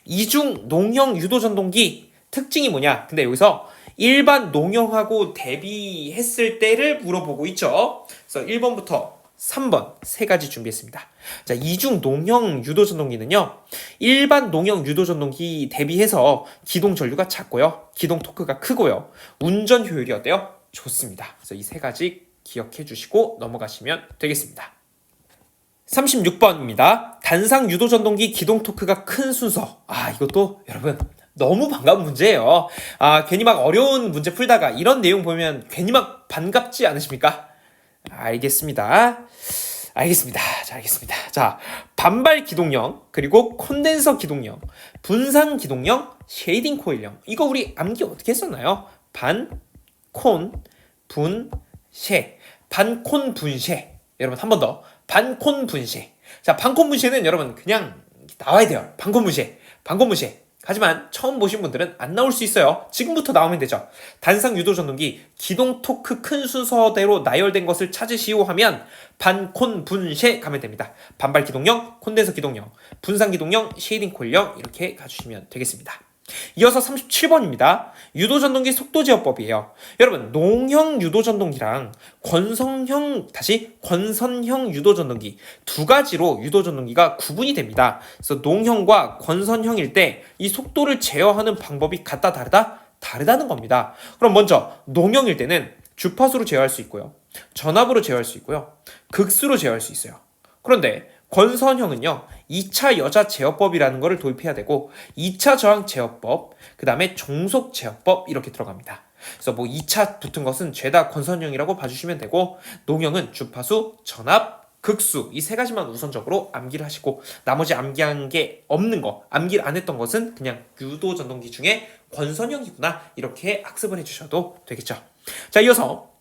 이중 농형 유도전동기 특징이 뭐냐? 근데 여기서 일반 농형하고 대비했을 때를 물어보고 있죠. 그래서 1번부터 3번 세 가지 준비했습니다. 자, 이중 농형 유도전동기는요, 일반 농형 유도전동기 대비해서 기동 전류가 작고요, 기동 토크가 크고요, 운전 효율이 어때요? 좋습니다. 그래서 이 세 가지 기억해 주시고 넘어가시면 되겠습니다. 36번입니다. 단상 유도전동기 기동 토크가 큰 순서. 이것도 여러분 너무 반가운 문제예요. 괜히 막 어려운 문제 풀다가 이런 내용 보면 괜히 막 반갑지 않으십니까? 알겠습니다. 자, 알겠습니다. 자, 반발 기동형, 그리고 콘덴서 기동형, 분산 기동형, 쉐이딩 코일형. 이거 우리 암기 어떻게 했었나요? 반, 콘, 분, 쉐. 반콘 분쉐. 여러분 한 번 더. 반콘 분쉐. 자, 반콘 분쉐는 여러분 그냥 나와야 돼요. 반콘 분쉐. 하지만 처음 보신 분들은 안 나올 수 있어요. 지금부터 나오면 되죠. 단상 유도전동기 기동 토크 큰 순서대로 나열된 것을 찾으시오 하면 반콘 분쉐 가면 됩니다. 반발 기동형, 콘덴서 기동형, 분산 기동형, 쉐이딩 코일형, 이렇게 가주시면 되겠습니다. 이어서 37번입니다. 유도전동기 속도제어법이에요. 여러분, 농형 유도전동기랑 권선형 유도전동기 두 가지로 유도전동기가 구분이 됩니다. 그래서 농형과 권선형일 때 이 속도를 제어하는 방법이 같다 다르다? 다르다는 겁니다. 그럼 먼저 농형일 때는 주파수로 제어할 수 있고요, 전압으로 제어할 수 있고요, 극수로 제어할 수 있어요. 그런데 권선형은요, 2차 여자 제어법이라는 것을 도입해야 되고, 2차 저항 제어법, 그 다음에 종속 제어법, 이렇게 들어갑니다. 그래서 2차 붙은 것은 죄다 권선형이라고 봐주시면 되고, 농형은 주파수, 전압, 극수, 이 세 가지만 우선적으로 암기를 하시고, 나머지 암기한 게 없는 거, 암기를 안 했던 것은 그냥 유도전동기 중에 권선형이구나, 이렇게 학습을 해주셔도 되겠죠. 자, 이어서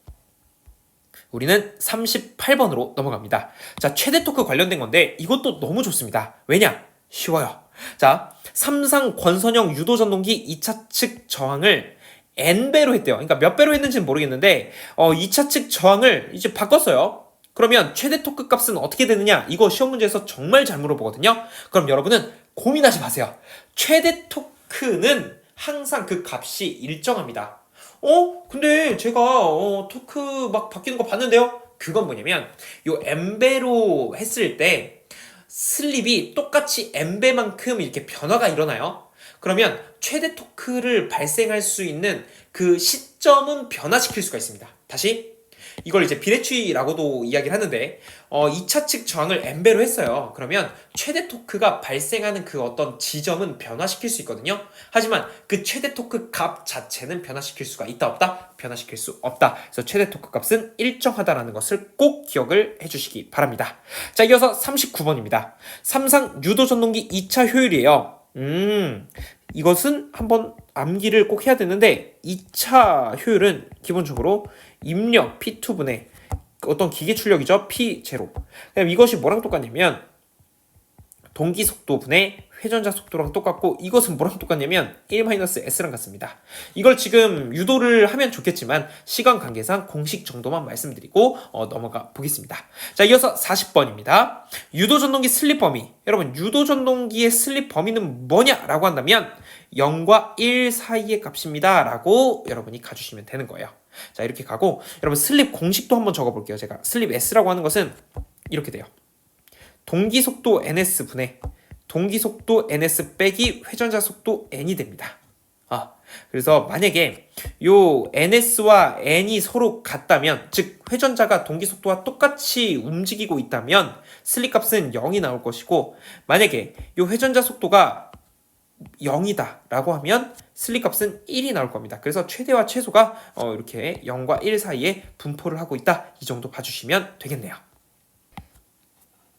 우리는 38번으로 넘어갑니다. 자, 최대 토크 관련된 건데 이것도 너무 좋습니다. 왜냐? 쉬워요. 자, 삼상 권선형 유도전동기 2차 측 저항을 N배로 했대요. 그러니까 몇 배로 했는지는 모르겠는데 2차 측 저항을 이제 바꿨어요. 그러면 최대 토크 값은 어떻게 되느냐? 이거 시험 문제에서 정말 잘 물어보거든요. 그럼 여러분은 고민하지 마세요. 최대 토크는 항상 그 값이 일정합니다. 근데 제가 토크 막 바뀌는 거 봤는데요? 그건 뭐냐면 요 엠베로 했을 때 슬립이 똑같이 엠베만큼 이렇게 변화가 일어나요. 그러면 최대 토크를 발생할 수 있는 그 시점은 변화시킬 수가 있습니다. 다시 이걸 이제 비례추이라고도 이야기를 하는데 2차 측 저항을 엠베로 했어요. 그러면 최대 토크가 발생하는 그 어떤 지점은 변화시킬 수 있거든요. 하지만 그 최대 토크 값 자체는 변화시킬 수가 있다 없다? 변화시킬 수 없다. 그래서 최대 토크 값은 일정하다라는 것을 꼭 기억을 해주시기 바랍니다. 자, 이어서 39번입니다. 삼상 유도 전동기 2차 효율이에요. 이것은 한번 암기를 꼭 해야 되는데 2차 효율은 기본적으로 입력 P2분의 어떤 기계 출력이죠. P0. 그럼 이것이 뭐랑 똑같냐면 동기 속도분의 회전자 속도랑 똑같고 이것은 뭐랑 똑같냐면 1-s랑 같습니다. 이걸 지금 유도를 하면 좋겠지만 시간 관계상 공식 정도만 말씀드리고 넘어가 보겠습니다. 자, 이어서 40번입니다. 유도 전동기 슬립 범위. 여러분, 유도 전동기의 슬립 범위는 뭐냐라고 한다면 0과 1 사이의 값입니다 라고 여러분이 가주시면 되는 거예요. 자, 이렇게 가고 여러분 슬립 공식도 한번 적어볼게요. 제가 슬립 S라고 하는 것은 이렇게 돼요. 동기속도 ns 분의 동기속도 ns 빼기 회전자 속도 n이 됩니다. 그래서 만약에 요 ns와 n이 서로 같다면, 즉 회전자가 동기속도와 똑같이 움직이고 있다면 슬립 값은 0이 나올 것이고, 만약에 요 회전자 속도가 0이다 라고 하면 슬립 값은 1이 나올 겁니다. 그래서 최대와 최소가 이렇게 0과 1 사이에 분포를 하고 있다, 이 정도 봐주시면 되겠네요.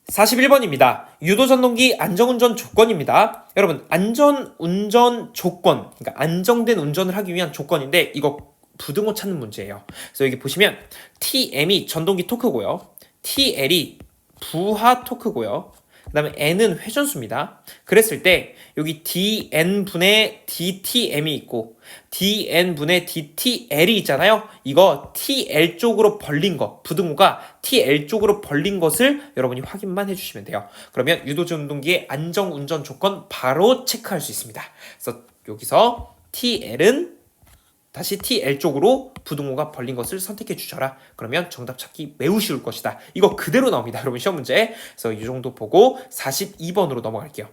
41번입니다. 유도전동기 안정운전 조건입니다. 여러분, 안전운전 조건, 그러니까 안정된 운전을 하기 위한 조건인데 이거 부등호 찾는 문제예요. 그래서 여기 보시면 TM이 전동기 토크고요, TL이 부하 토크고요, 그 다음에 N은 회전수입니다. 그랬을 때 여기 DN분의 DTM이 있고 DN분의 DTL이 있잖아요. 이거 TL 쪽으로 벌린 거, 부등호가 TL 쪽으로 벌린 것을 여러분이 확인만 해주시면 돼요. 그러면 유도전동기의 안정운전 조건 바로 체크할 수 있습니다. 그래서 여기서 TL은 다시 TL 쪽으로 부등호가 벌린 것을 선택해 주셔라. 그러면 정답 찾기 매우 쉬울 것이다. 이거 그대로 나옵니다. 여러분, 시험 문제. 그래서 이 정도 보고 42번으로 넘어갈게요.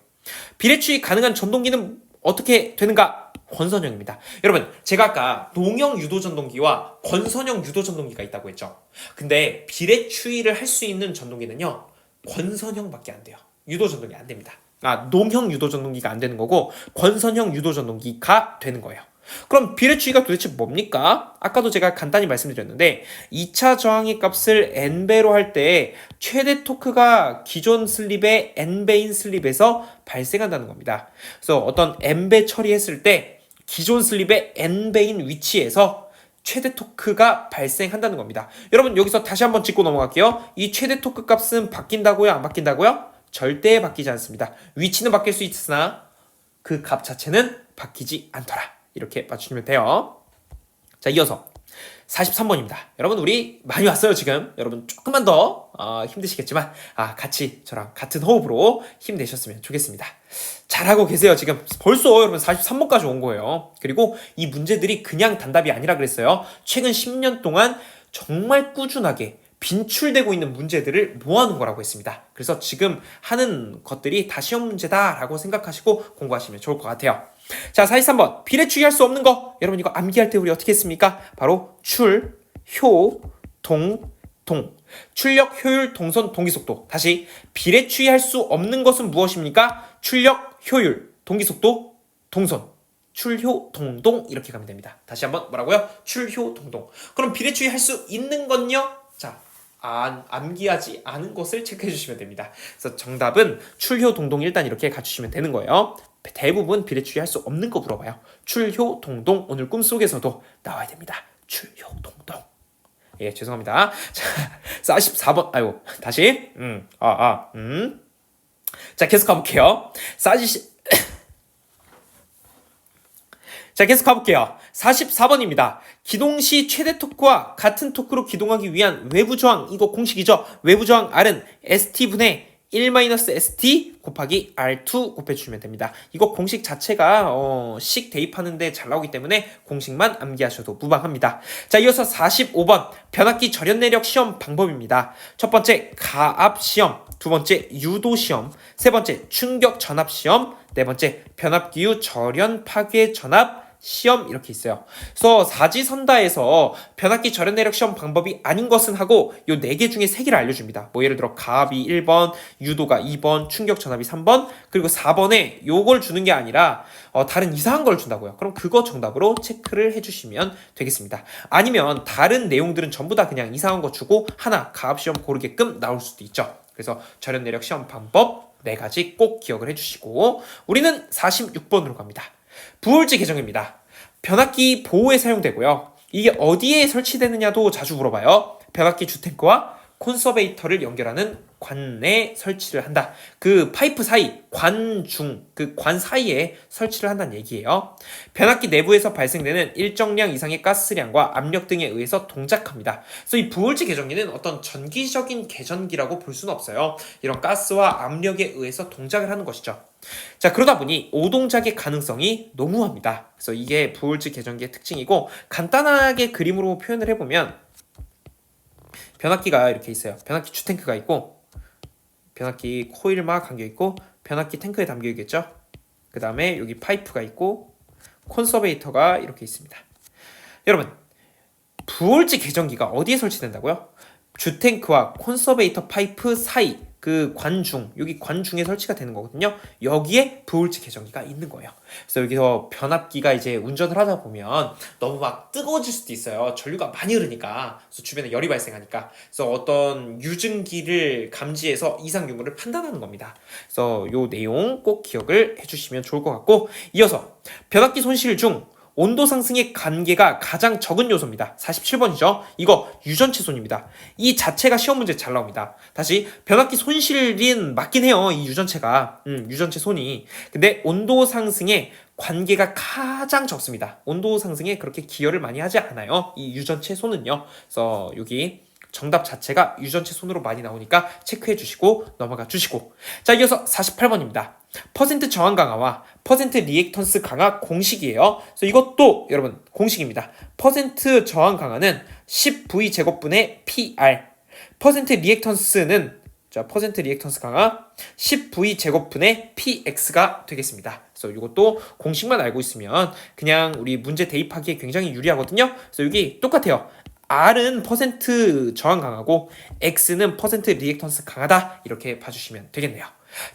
비례추이 가능한 전동기는 어떻게 되는가? 권선형입니다. 여러분, 제가 아까 농형 유도전동기와 권선형 유도전동기가 있다고 했죠. 근데 비례추이를 할 수 있는 전동기는요, 권선형밖에 안 돼요. 유도전동기 안 됩니다. 농형 유도전동기가 안 되는 거고 권선형 유도전동기가 되는 거예요. 그럼 비례추이가 도대체 뭡니까? 아까도 제가 간단히 말씀드렸는데 2차 저항의 값을 n배로 할 때 최대 토크가 기존 슬립의 n배인 슬립에서 발생한다는 겁니다. 그래서 어떤 n배 처리했을 때 기존 슬립의 n배인 위치에서 최대 토크가 발생한다는 겁니다. 여러분, 여기서 다시 한번 짚고 넘어갈게요. 이 최대 토크 값은 바뀐다고요? 안 바뀐다고요? 절대 바뀌지 않습니다. 위치는 바뀔 수 있으나 그 값 자체는 바뀌지 않더라. 이렇게 맞추시면 돼요. 자, 이어서 43번입니다. 여러분, 우리 많이 왔어요 지금. 여러분 조금만 더 힘드시겠지만 같이 저랑 같은 호흡으로 힘내셨으면 좋겠습니다. 잘하고 계세요. 지금 벌써 여러분 43번까지 온 거예요. 그리고 이 문제들이 그냥 단답이 아니라 그랬어요. 최근 10년 동안 정말 꾸준하게 빈출되고 있는 문제들을 모아놓은 거라고 했습니다. 그래서 지금 하는 것들이 다 시험 문제다라고 생각하시고 공부하시면 좋을 것 같아요. 자, 43번. 비례추이 할 수 없는 거. 여러분, 이거 암기할 때 우리 어떻게 했습니까? 바로 출, 효, 동. 출력, 효율, 동선, 동기속도. 다시, 비례추이 할 수 없는 것은 무엇입니까? 출력, 효율, 동기속도, 동선. 출효, 동동. 이렇게 가면 됩니다. 다시 한번 뭐라고요? 출효, 동동. 그럼 비례추이 할 수 있는 건요? 자, 암기하지 않은 것을 체크해 주시면 됩니다. 그래서 정답은 출효, 동동 일단 이렇게 갖추시면 되는 거예요. 대부분 비례추이 할 수 없는 거 물어봐요. 출효, 동동, 오늘 꿈속에서도 나와야 됩니다. 출효, 동동. 예, 죄송합니다. 자, 44번. 아이고, 다시. 자, 계속 가볼게요. 자, 계속 가볼게요. 44번입니다. 기동 시 최대 토크와 같은 토크로 기동하기 위한 외부 저항, 이거 공식이죠. 외부 저항 R은 ST분의 1-ST 곱하기 R2 곱해주시면 됩니다. 이거 공식 자체가 식 대입하는데 잘 나오기 때문에 공식만 암기하셔도 무방합니다. 자, 이어서 45번 변압기 절연 내력 시험 방법입니다. 첫 번째 가압 시험, 두 번째 유도 시험, 세 번째 충격 전압 시험, 네 번째 변압기유 절연 파괴 전압 시험 이렇게 있어요. 그래서 사지선다에서 변압기 절연 내력 시험 방법이 아닌 것은 하고 요 4개 중에 3개를 알려줍니다. 뭐 예를 들어 가압이 1번, 유도가 2번, 충격 전압이 3번, 그리고 4번에 요걸 주는 게 아니라 다른 이상한 걸 준다고요. 그럼 그거 정답으로 체크를 해주시면 되겠습니다. 아니면 다른 내용들은 전부 다 그냥 이상한 거 주고 하나 가압 시험 고르게끔 나올 수도 있죠. 그래서 절연 내력 시험 방법 4가지 꼭 기억을 해주시고 우리는 46번으로 갑니다. 부울지 계정입니다. 변압기 보호에 사용되고요. 이게 어디에 설치되느냐도 자주 물어봐요. 변압기 주탱크와 콘서베이터를 연결하는 관에 설치를 한다. 그 파이프 사이, 그 관 사이에 설치를 한다는 얘기예요. 변압기 내부에서 발생되는 일정량 이상의 가스량과 압력 등에 의해서 동작합니다. 그래서 이 부울지 계전기는 어떤 전기적인 계전기라고 볼 수는 없어요. 이런 가스와 압력에 의해서 동작을 하는 것이죠. 자, 그러다 보니 오동작의 가능성이 너무합니다. 그래서 이게 부울지 계전기의 특징이고 간단하게 그림으로 표현을 해보면 변압기가 이렇게 있어요. 변압기 주탱크가 있고 변압기 코일막 감겨있고 변압기 탱크에 담겨있겠죠. 그 다음에 여기 파이프가 있고 콘서베이터가 이렇게 있습니다. 여러분 부울지 계전기가 어디에 설치된다고요? 주탱크와 콘서베이터 파이프 사이 그 관중, 여기 관중에 설치가 되는 거거든요. 여기에 부울지 계전기가 있는 거예요. 그래서 여기서 변압기가 이제 운전을 하다 보면 너무 막 뜨거워질 수도 있어요. 전류가 많이 흐르니까. 그래서 주변에 열이 발생하니까. 그래서 어떤 유증기를 감지해서 이상 유무를 판단하는 겁니다. 그래서 요 내용 꼭 기억을 해주시면 좋을 것 같고 이어서 변압기 손실 중 온도 상승의 관계가 가장 적은 요소입니다. 47번이죠. 이거 유전체 손입니다. 이 자체가 시험 문제 잘 나옵니다. 다시 변압기 손실인 맞긴 해요. 이 유전체가 유전체 손이. 근데 온도 상승의 관계가 가장 적습니다. 온도 상승에 그렇게 기여를 많이 하지 않아요. 이 유전체 손은요. 그래서 여기 정답 자체가 유전체 손으로 많이 나오니까 체크해 주시고 넘어가 주시고 자 이어서 48번입니다. 퍼센트 저항 강화와 퍼센트 리액턴스 강화 공식이에요. 그래서 이것도 여러분 공식입니다. 퍼센트 저항 강화는 10V 제곱분의 PR 퍼센트 리액턴스는 자 퍼센트 리액턴스 강화 10V 제곱분의 PX가 되겠습니다. 그래서 이것도 공식만 알고 있으면 그냥 우리 문제 대입하기에 굉장히 유리하거든요. 그래서 여기 똑같아요. R은 퍼센트 저항 강하고 X는 퍼센트 리액턴스 강하다 이렇게 봐주시면 되겠네요.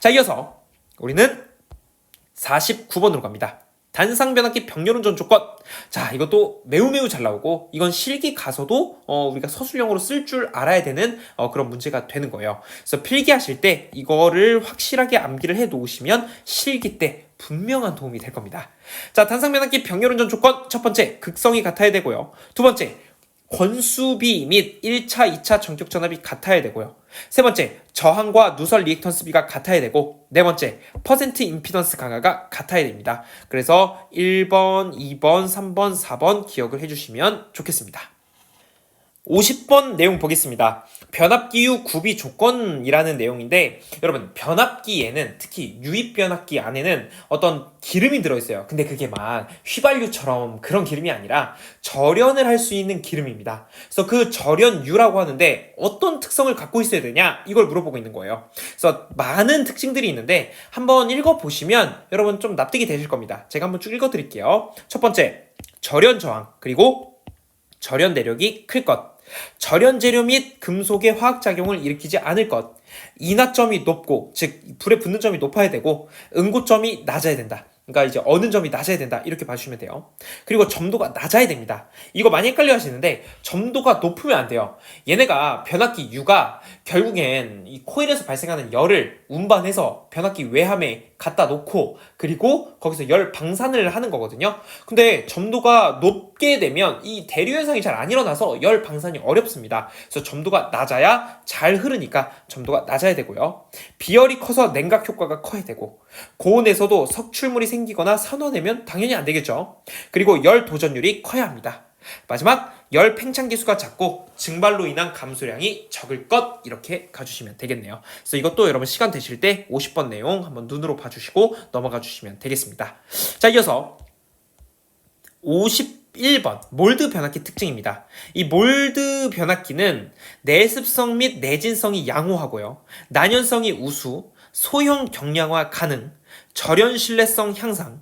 자 이어서 우리는 49번으로 갑니다. 단상 변압기 병렬 운전 조건. 자 이것도 매우 잘 나오고 이건 실기 가서도 우리가 서술형으로 쓸 줄 알아야 되는 그런 문제가 되는 거예요. 그래서 필기하실 때 이거를 확실하게 암기를 해 놓으시면 실기 때 분명한 도움이 될 겁니다. 자 단상 변압기 병렬 운전 조건 첫 번째 극성이 같아야 되고요. 두 번째 권수비 및 1차, 2차 전격 전압이 같아야 되고요. 세 번째, 저항과 누설 리액턴스비가 같아야 되고 네 번째, 퍼센트 임피던스 강화가 같아야 됩니다. 그래서 1번, 2번, 3번, 4번 기억을 해주시면 좋겠습니다. 50번 내용 보겠습니다. 변압기유 구비 조건이라는 내용인데 여러분 변압기에는 특히 유입 변압기 안에는 어떤 기름이 들어있어요. 근데 그게 막 휘발유처럼 그런 기름이 아니라 절연을 할 수 있는 기름입니다. 그래서 그 절연유라고 하는데 어떤 특성을 갖고 있어야 되냐 이걸 물어보고 있는 거예요. 그래서 많은 특징들이 있는데 한번 읽어보시면 여러분 좀 납득이 되실 겁니다. 제가 한번 쭉 읽어드릴게요. 첫 번째 절연 저항 그리고 절연 내력이 클 것 절연 재료 및 금속의 화학작용을 일으키지 않을 것 인하점이 높고 즉 불에 붙는 점이 높아야 되고 응고점이 낮아야 된다. 그러니까 이제 어느 점이 낮아야 된다 이렇게 봐주시면 돼요. 그리고 점도가 낮아야 됩니다. 이거 많이 헷갈려 하시는데 점도가 높으면 안 돼요. 얘네가 변압기 U가 결국엔 이 코일에서 발생하는 열을 운반해서 변압기 외함에 갖다 놓고 그리고 거기서 열 방산을 하는 거거든요. 근데 점도가 높게 되면 이 대류 현상이 잘 안 일어나서 열 방산이 어렵습니다. 그래서 점도가 낮아야 잘 흐르니까 점도가 낮아야 되고요. 비열이 커서 냉각 효과가 커야 되고 고온에서도 석출물이 생기거나 산화되면 당연히 안 되겠죠. 그리고 열 도전율이 커야 합니다. 마지막 열 팽창계수가 작고 증발로 인한 감소량이 적을 것 이렇게 가주시면 되겠네요. 그래서 이것도 여러분 시간 되실 때 50번 내용 한번 눈으로 봐주시고 넘어가 주시면 되겠습니다. 자, 이어서 51번 몰드 변압기 특징입니다. 이 몰드 변압기는 내습성 및 내진성이 양호하고요. 난연성이 우수, 소형 경량화 가능, 절연 신뢰성 향상,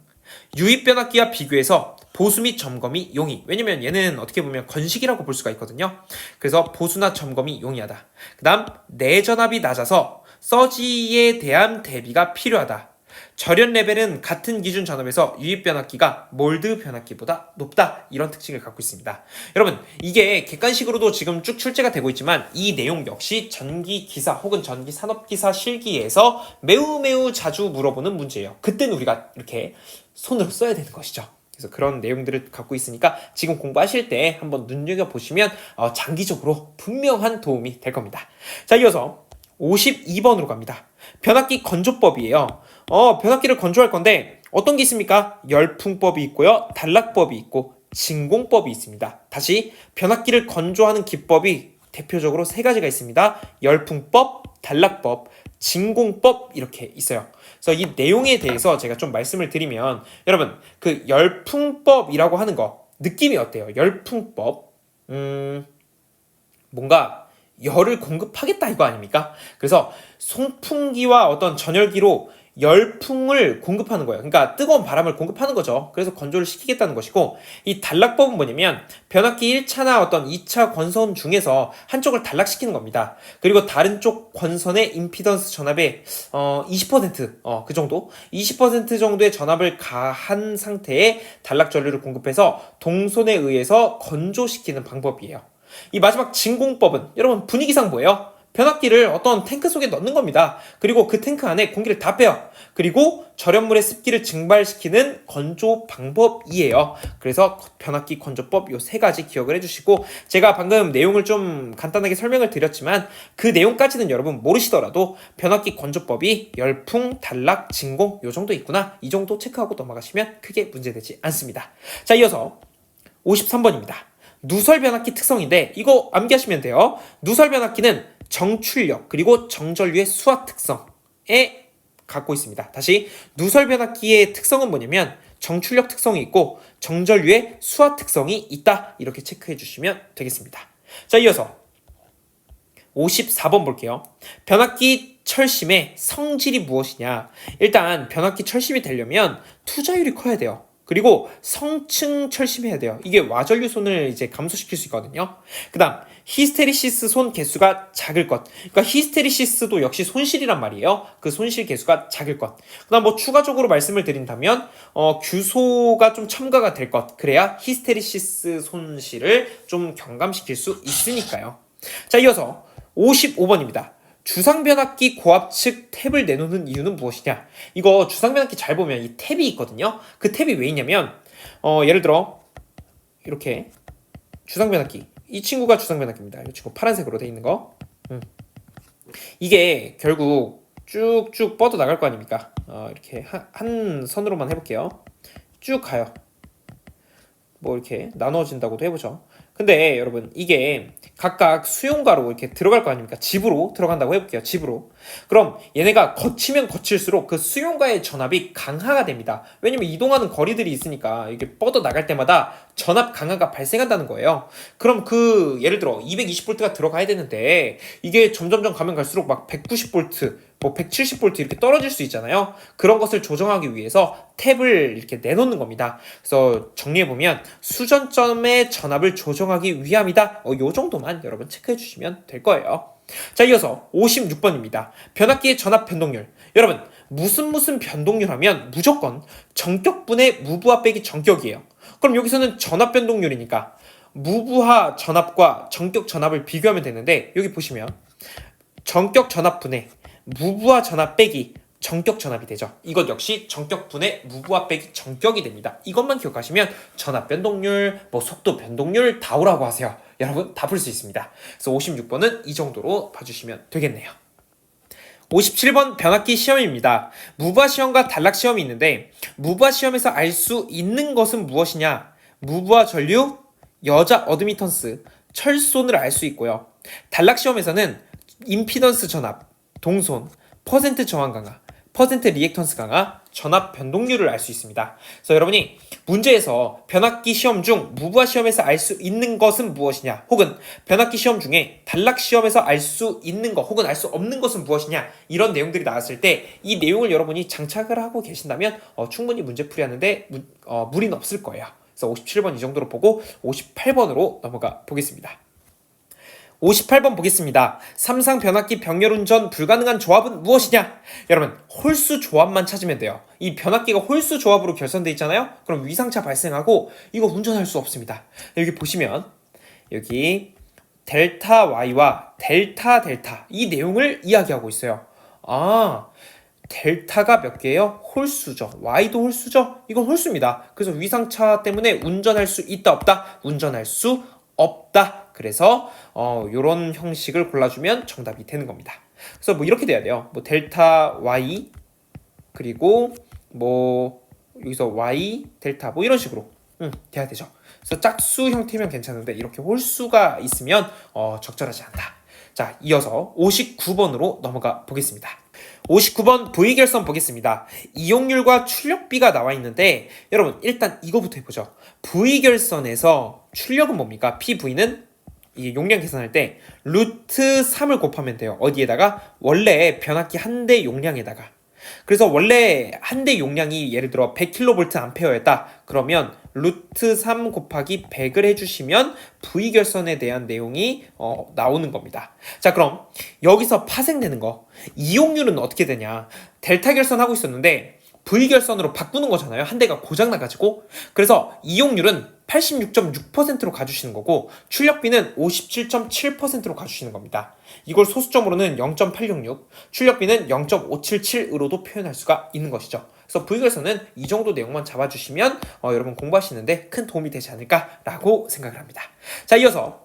유입 변압기와 비교해서 보수 및 점검이 용이. 왜냐면 얘는 어떻게 보면 건식이라고 볼 수가 있거든요. 그래서 보수나 점검이 용이하다. 그 다음 내전압이 낮아서 서지에 대한 대비가 필요하다. 절연 레벨은 같은 기준 전압에서 유입 변압기가 몰드 변압기보다 높다. 이런 특징을 갖고 있습니다. 여러분, 이게 객관식으로도 지금 쭉 출제가 되고 있지만 이 내용 역시 전기기사 혹은 전기산업기사 실기에서 매우 자주 물어보는 문제예요. 그때는 우리가 이렇게 손으로 써야 되는 것이죠. 그래서 그런 내용들을 갖고 있으니까 지금 공부하실 때 한번 눈여겨보시면 장기적으로 분명한 도움이 될 겁니다. 자, 이어서 52번으로 갑니다. 변압기 건조법이에요. 변압기를 건조할 건데 어떤 게 있습니까? 열풍법이 있고요. 단락법이 있고 진공법이 있습니다. 다시 변압기를 건조하는 기법이 대표적으로 세 가지가 있습니다. 열풍법, 단락법, 진공법 이렇게 있어요. 그래서 이 내용에 대해서 제가 좀 말씀을 드리면 여러분 그 열풍법이라고 하는 거 느낌이 어때요? 열풍법 뭔가 열을 공급하겠다 이거 아닙니까? 그래서 송풍기와 어떤 전열기로 열풍을 공급하는 거예요. 그러니까 뜨거운 바람을 공급하는 거죠. 그래서 건조를 시키겠다는 것이고, 이 단락법은 뭐냐면 변압기 1차나 어떤 2차 권선 중에서 한쪽을 단락시키는 겁니다. 그리고 다른 쪽 권선의 임피던스 전압의 20% 그 정도 20% 정도의 전압을 가한 상태에 단락 전류를 공급해서 동선에 의해서 건조시키는 방법이에요. 이 마지막 진공법은 여러분 분위기상 뭐예요? 변압기를 어떤 탱크 속에 넣는 겁니다. 그리고 그 탱크 안에 공기를 다 빼요. 그리고 절연물의 습기를 증발시키는 건조 방법이에요. 그래서 변압기 건조법 요 세 가지 기억을 해주시고, 제가 방금 내용을 좀 간단하게 설명을 드렸지만 그 내용까지는 여러분 모르시더라도 변압기 건조법이 열풍, 단락, 진공 요 정도 있구나, 이 정도 체크하고 넘어가시면 크게 문제되지 않습니다. 자, 이어서 53번입니다. 누설 변압기 특성인데 이거 암기하시면 돼요. 누설 변압기는 정출력 그리고 정전류의 수화 특성에 갖고 있습니다. 다시 누설 변압기의 특성은 뭐냐면 정출력 특성이 있고 정전류의 수화 특성이 있다. 이렇게 체크해 주시면 되겠습니다. 자, 이어서 54번 볼게요. 변압기 철심의 성질이 무엇이냐? 일단 변압기 철심이 되려면 투자율이 커야 돼요. 그리고 성층 철심해야 돼요. 이게 와전류 손을 이제 감소시킬 수 있거든요. 그 다음 히스테리시스 손 개수가 작을 것. 그러니까 히스테리시스도 역시 손실이란 말이에요. 그 손실 개수가 작을 것. 그 다음 뭐 추가적으로 말씀을 드린다면 규소가 좀 첨가가 될 것. 그래야 히스테리시스 손실을 좀 경감시킬 수 있으니까요. 자, 이어서 55번입니다. 주상변압기 고압측 탭을 내놓는 이유는 무엇이냐? 이거 주상변압기 잘 보면 이 탭이 있거든요. 그 탭이 왜 있냐면 예를 들어 이렇게 주상변압기, 이 친구가 주상변압기입니다. 이 친구 파란색으로 돼 있는 거. 이게 결국 쭉쭉 뻗어 나갈 거 아닙니까? 이렇게 한 선으로만 해볼게요. 쭉 가요. 뭐 이렇게 나눠진다고도 해보죠. 근데 여러분 이게 각각 수용가로 이렇게 들어갈 거 아닙니까? 집으로 들어간다고 해볼게요. 집으로. 그럼 얘네가 거치면 거칠수록 그 수용가의 전압이 강화가 됩니다. 왜냐면 이동하는 거리들이 있으니까 이게 뻗어 나갈 때마다 전압 강화가 발생한다는 거예요. 그럼 그 예를 들어 220V가 들어가야 되는데 이게 점점점 가면 갈수록 막 190V 뭐 170V 이렇게 떨어질 수 있잖아요. 그런 것을 조정하기 위해서 탭을 이렇게 내놓는 겁니다. 그래서 정리해보면 수전점의 전압을 조정하기 위함이다. 요 정도만 여러분 체크해 주시면 될 거예요. 자, 이어서 56번입니다. 변압기의 전압 변동률. 여러분 무슨 변동률 하면 무조건 정격분의 무부하 빼기 정격이에요. 그럼 여기서는 전압 변동률이니까 무부하 전압과 정격 전압을 비교하면 되는데, 여기 보시면 정격 전압분의 무부하 전압 빼기 정격 전압이 되죠. 이것 역시 정격분의 무부하 빼기 정격이 됩니다. 이것만 기억하시면 전압 변동률, 뭐 속도 변동률 다 오라고 하세요. 여러분 다 풀 수 있습니다. 그래서 56번은 이 정도로 봐주시면 되겠네요. 57번 변압기 시험입니다. 무부하 시험과 단락 시험이 있는데 무부하 시험에서 알 수 있는 것은 무엇이냐? 무부하 전류, 여자 어드미턴스, 철손을 알 수 있고요. 단락 시험에서는 임피던스 전압, 동손, 퍼센트 저항 강화, 퍼센트 리액턴스 강화, 전압 변동률을 알 수 있습니다. 그래서 여러분이 문제에서 변압기 시험 중 무부하 시험에서 알 수 있는 것은 무엇이냐, 혹은 변압기 시험 중에 단락 시험에서 알 수 있는 것 혹은 알 수 없는 것은 무엇이냐, 이런 내용들이 나왔을 때 이 내용을 여러분이 장착을 하고 계신다면 충분히 문제풀이 하는데 무리는 없을 거예요. 그래서 57번 이 정도로 보고 58번으로 넘어가 보겠습니다. 58번 보겠습니다. 삼상 변압기 병렬운전 불가능한 조합은 무엇이냐? 여러분, 홀수 조합만 찾으면 돼요. 이 변압기가 홀수 조합으로 결선돼 있잖아요. 그럼 위상차 발생하고 이거 운전할 수 없습니다. 여기 보시면 여기 델타 Y와 델타 델타 이 내용을 이야기하고 있어요. 델타가 몇 개예요? 홀수죠. Y도 홀수죠? 이건 홀수입니다. 그래서 위상차 때문에 운전할 수 있다 없다? 운전할 수 없다. 그래서 요런 형식을 골라주면 정답이 되는 겁니다. 그래서 뭐 이렇게 돼야 돼요. 뭐 델타 Y 그리고 뭐 여기서 Y 델타 뭐 이런 식으로 돼야 되죠. 그래서 짝수 형태면 괜찮은데 이렇게 홀수가 있으면 적절하지 않다. 자, 이어서 59번으로 넘어가 보겠습니다. 59번 V결선 보겠습니다. 이용률과 출력비가 나와 있는데 여러분 일단 이거부터 해보죠. V결선에서 출력은 뭡니까? PV는 이 용량 계산할 때 루트 3을 곱하면 돼요. 어디에다가? 원래 변압기 한 대 용량에다가. 그래서 원래 한 대 용량이 예를 들어 100kVA 그러면 루트 3 곱하기 100을 해주시면 V결선에 대한 내용이 나오는 겁니다. 자, 그럼 여기서 파생되는 거 이용률은 어떻게 되냐? 델타 결선 하고 있었는데 V결선으로 바꾸는 거잖아요. 한 대가 고장나가지고. 그래서 이용률은 86.6%로 가주시는 거고 출력비는 57.7%로 가주시는 겁니다. 이걸 소수점으로는 0.866, 출력비는 0.577으로도 표현할 수가 있는 것이죠. 그래서 V결선은 이 정도 내용만 잡아주시면 여러분 공부하시는데 큰 도움이 되지 않을까라고 생각을 합니다. 자, 이어서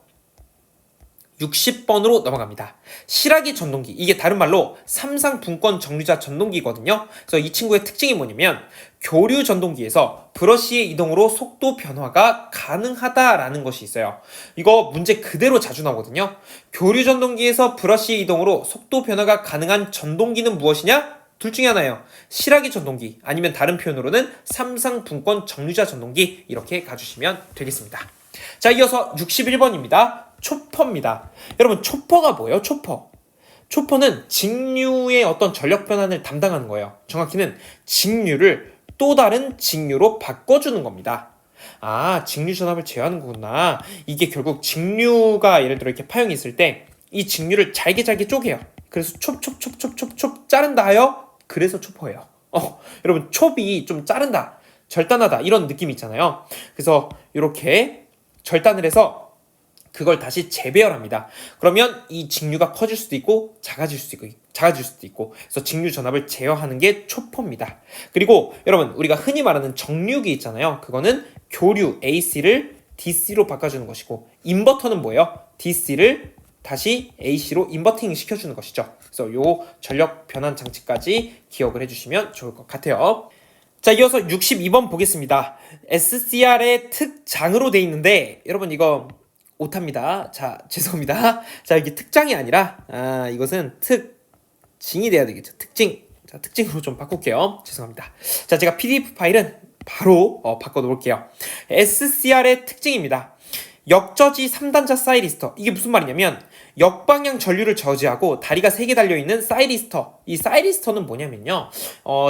60번으로 넘어갑니다. 실하기 전동기, 이게 다른 말로 삼상 분권 정류자 전동기거든요. 그래서 이 친구의 특징이 뭐냐면 교류 전동기에서 브러쉬의 이동으로 속도 변화가 가능하다라는 것이 있어요. 이거 문제 그대로 자주 나오거든요. 교류 전동기에서 브러쉬의 이동으로 속도 변화가 가능한 전동기는 무엇이냐? 둘 중에 하나예요. 실하기 전동기, 아니면 다른 표현으로는 삼상 분권 정류자 전동기, 이렇게 가주시면 되겠습니다. 자, 이어서 61번입니다. 초퍼입니다. 여러분, 초퍼가 뭐예요? 초퍼는 직류의 어떤 전력 변환을 담당하는 거예요. 정확히는 직류를 또 다른 직류로 바꿔주는 겁니다. 직류 전압을 제어하는 거구나. 이게 결국 직류가 예를 들어 이렇게 파형이 있을 때 이 직류를 잘게 쪼개요. 그래서 촉 자른다 하여 그래서 초퍼예요. 여러분, 촉이 좀 자른다, 절단하다 이런 느낌이 있잖아요. 그래서 이렇게 절단을 해서 그걸 다시 재배열합니다. 그러면 이 직류가 커질 수도 있고 작아질 수도 있고 그래서 직류 전압을 제어하는 게 초퍼입니다. 그리고 여러분, 우리가 흔히 말하는 정류기 있잖아요. 그거는 교류 AC를 DC로 바꿔주는 것이고, 인버터는 뭐예요? DC를 다시 AC로 인버팅 시켜주는 것이죠. 그래서 요 전력 변환 장치까지 기억을 해주시면 좋을 것 같아요. 자, 이어서 62번 보겠습니다. SCR의 특장으로 돼 있는데 여러분 이거 오타입니다. 자, 죄송합니다. 자, 이게 특장이 아니라 이것은 특징이 돼야 되겠죠. 특징. 자, 특징으로 좀 바꿀게요. 죄송합니다. 자, 제가 PDF 파일은 바로 바꿔 놓을게요. SCR의 특징입니다. 역저지 3단자 사이리스터. 이게 무슨 말이냐면 역방향 전류를 저지하고 다리가 3개 달려있는 사이리스터. 이 사이리스터는 뭐냐면요,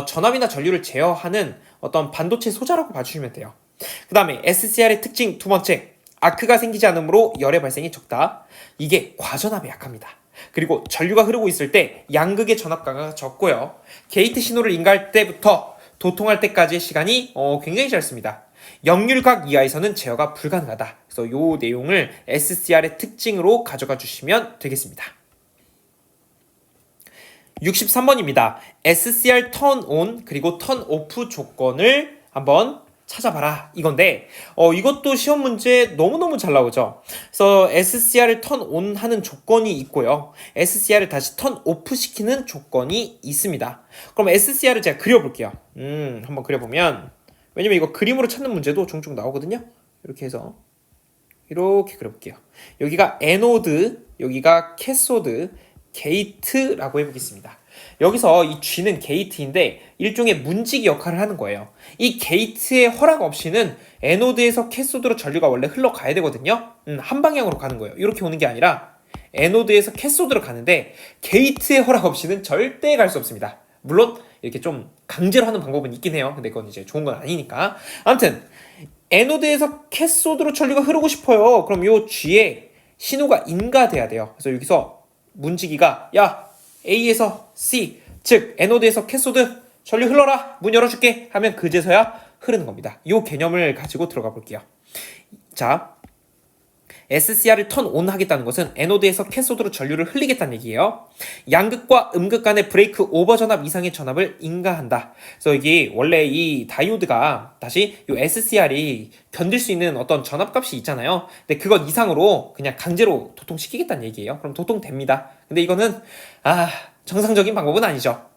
전압이나 전류를 제어하는 어떤 반도체 소자라고 봐주시면 돼요. 그 다음에 SCR의 특징 두 번째, 아크가 생기지 않으므로 열의 발생이 적다. 이게 과전압에 약합니다. 그리고 전류가 흐르고 있을 때 양극의 전압 강화가 적고요. 게이트 신호를 인가할 때부터 도통할 때까지의 시간이 굉장히 짧습니다. 역률각 이하에서는 제어가 불가능하다. 그래서 이 내용을 SCR의 특징으로 가져가 주시면 되겠습니다. 63번입니다. SCR 턴 온 그리고 턴 오프 조건을 한번 찾아봐라 이건데 이것도 시험 문제 너무너무 잘 나오죠. 그래서 SCR을 턴 온 하는 조건이 있고요, SCR을 다시 턴 오프 시키는 조건이 있습니다. 그럼 SCR을 제가 그려볼게요. 한번 그려보면, 왜냐면 이거 그림으로 찾는 문제도 종종 나오거든요. 이렇게 해서 이렇게 그려볼게요. 여기가 에노드, 여기가 캐소드, 게이트라고 해보겠습니다. 여기서 이 G는 게이트인데 일종의 문지기 역할을 하는 거예요. 이 게이트의 허락 없이는 에노드에서 캐소드로 전류가 원래 흘러가야 되거든요. 한 방향으로 가는 거예요. 이렇게 오는 게 아니라 에노드에서 캐소드로 가는데 게이트의 허락 없이는 절대 갈 수 없습니다. 물론 이렇게 좀 강제로 하는 방법은 있긴 해요. 근데 그건 이제 좋은 건 아니니까. 아무튼 에노드에서 캐소드로 전류가 흐르고 싶어요. 그럼 요 G에 신호가 인가돼야 돼요. 그래서 여기서 문지기가 야 A에서 C, 즉 에노드에서 캐소드 전류 흘러라, 문 열어줄게 하면 그제서야 흐르는 겁니다. 이 개념을 가지고 들어가 볼게요. 자, SCR을 턴 온 하겠다는 것은 에노드에서 캐소드로 전류를 흘리겠다는 얘기예요. 양극과 음극 간의 브레이크 오버 전압 이상의 전압을 인가한다. 그래서 이게 원래 이 다이오드가 다시 이 SCR이 견딜 수 있는 어떤 전압값이 있잖아요. 근데 그것 이상으로 그냥 강제로 도통시키겠다는 얘기예요. 그럼 도통됩니다. 근데 이거는 정상적인 방법은 아니죠.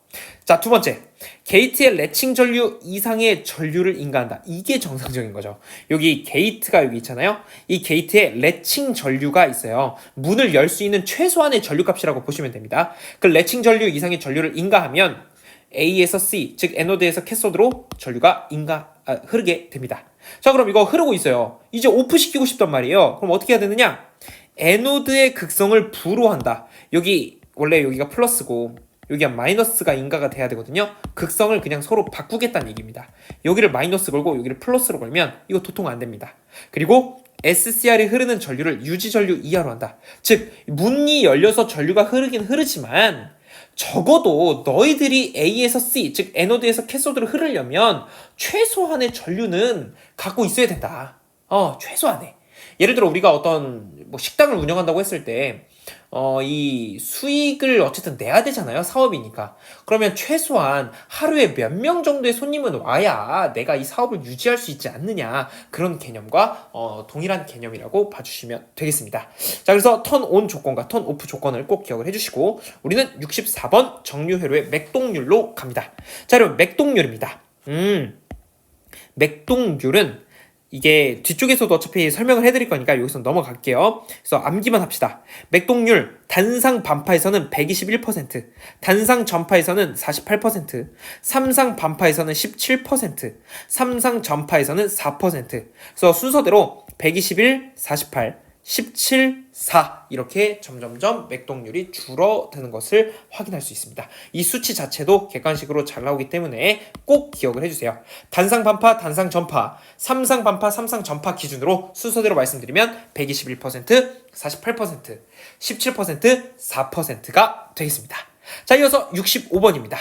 자, 두 번째, 게이트의 레칭 전류 이상의 전류를 인가한다. 이게 정상적인 거죠. 여기 게이트가 여기 있잖아요. 이 게이트에 레칭 전류가 있어요. 문을 열 수 있는 최소한의 전류값이라고 보시면 됩니다. 그 레칭 전류 이상의 전류를 인가하면 A에서 C, 즉 에노드에서 캐소드로 전류가 흐르게 됩니다. 자, 그럼 이거 흐르고 있어요. 이제 오프시키고 싶단 말이에요. 그럼 어떻게 해야 되느냐? 에노드의 극성을 불호한다. 원래 여기가 플러스고 여기가 마이너스가 인가가 돼야 되거든요. 극성을 그냥 서로 바꾸겠다는 얘기입니다. 여기를 마이너스 걸고 여기를 플러스로 걸면 이거 도통 안 됩니다. 그리고 SCR이 흐르는 전류를 유지 전류 이하로 한다. 즉 문이 열려서 전류가 흐르긴 흐르지만 적어도 너희들이 A에서 C, 즉 에노드에서 캐소드를 흐르려면 최소한의 전류는 갖고 있어야 된다. 최소한의. 예를 들어 우리가 어떤 식당을 운영한다고 했을 때 이 수익을 어쨌든 내야 되잖아요. 사업이니까. 그러면 최소한 하루에 몇 명 정도의 손님은 와야 내가 이 사업을 유지할 수 있지 않느냐. 그런 개념과 동일한 개념이라고 봐주시면 되겠습니다. 자, 그래서 턴 온 조건과 턴 오프 조건을 꼭 기억을 해주시고 우리는 64번 정류회로의 맥동률로 갑니다. 자, 여러분 맥동률입니다. 맥동률은 이게 뒤쪽에서도 어차피 설명을 해드릴 거니까 여기서 넘어갈게요. 그래서 암기만 합시다. 맥동률 단상 반파에서는 121%, 단상 전파에서는 48%, 삼상 반파에서는 17%, 삼상 전파에서는 4%. 그래서 순서대로 121, 48, 17, 4 이렇게 점점점 맥동률이 줄어드는 것을 확인할 수 있습니다. 이 수치 자체도 객관식으로 잘 나오기 때문에 꼭 기억을 해주세요. 단상 반파, 단상 전파, 삼상 반파, 삼상 전파 기준으로 순서대로 말씀드리면 121%, 48%, 17%, 4%가 되겠습니다. 자, 이어서 65번입니다.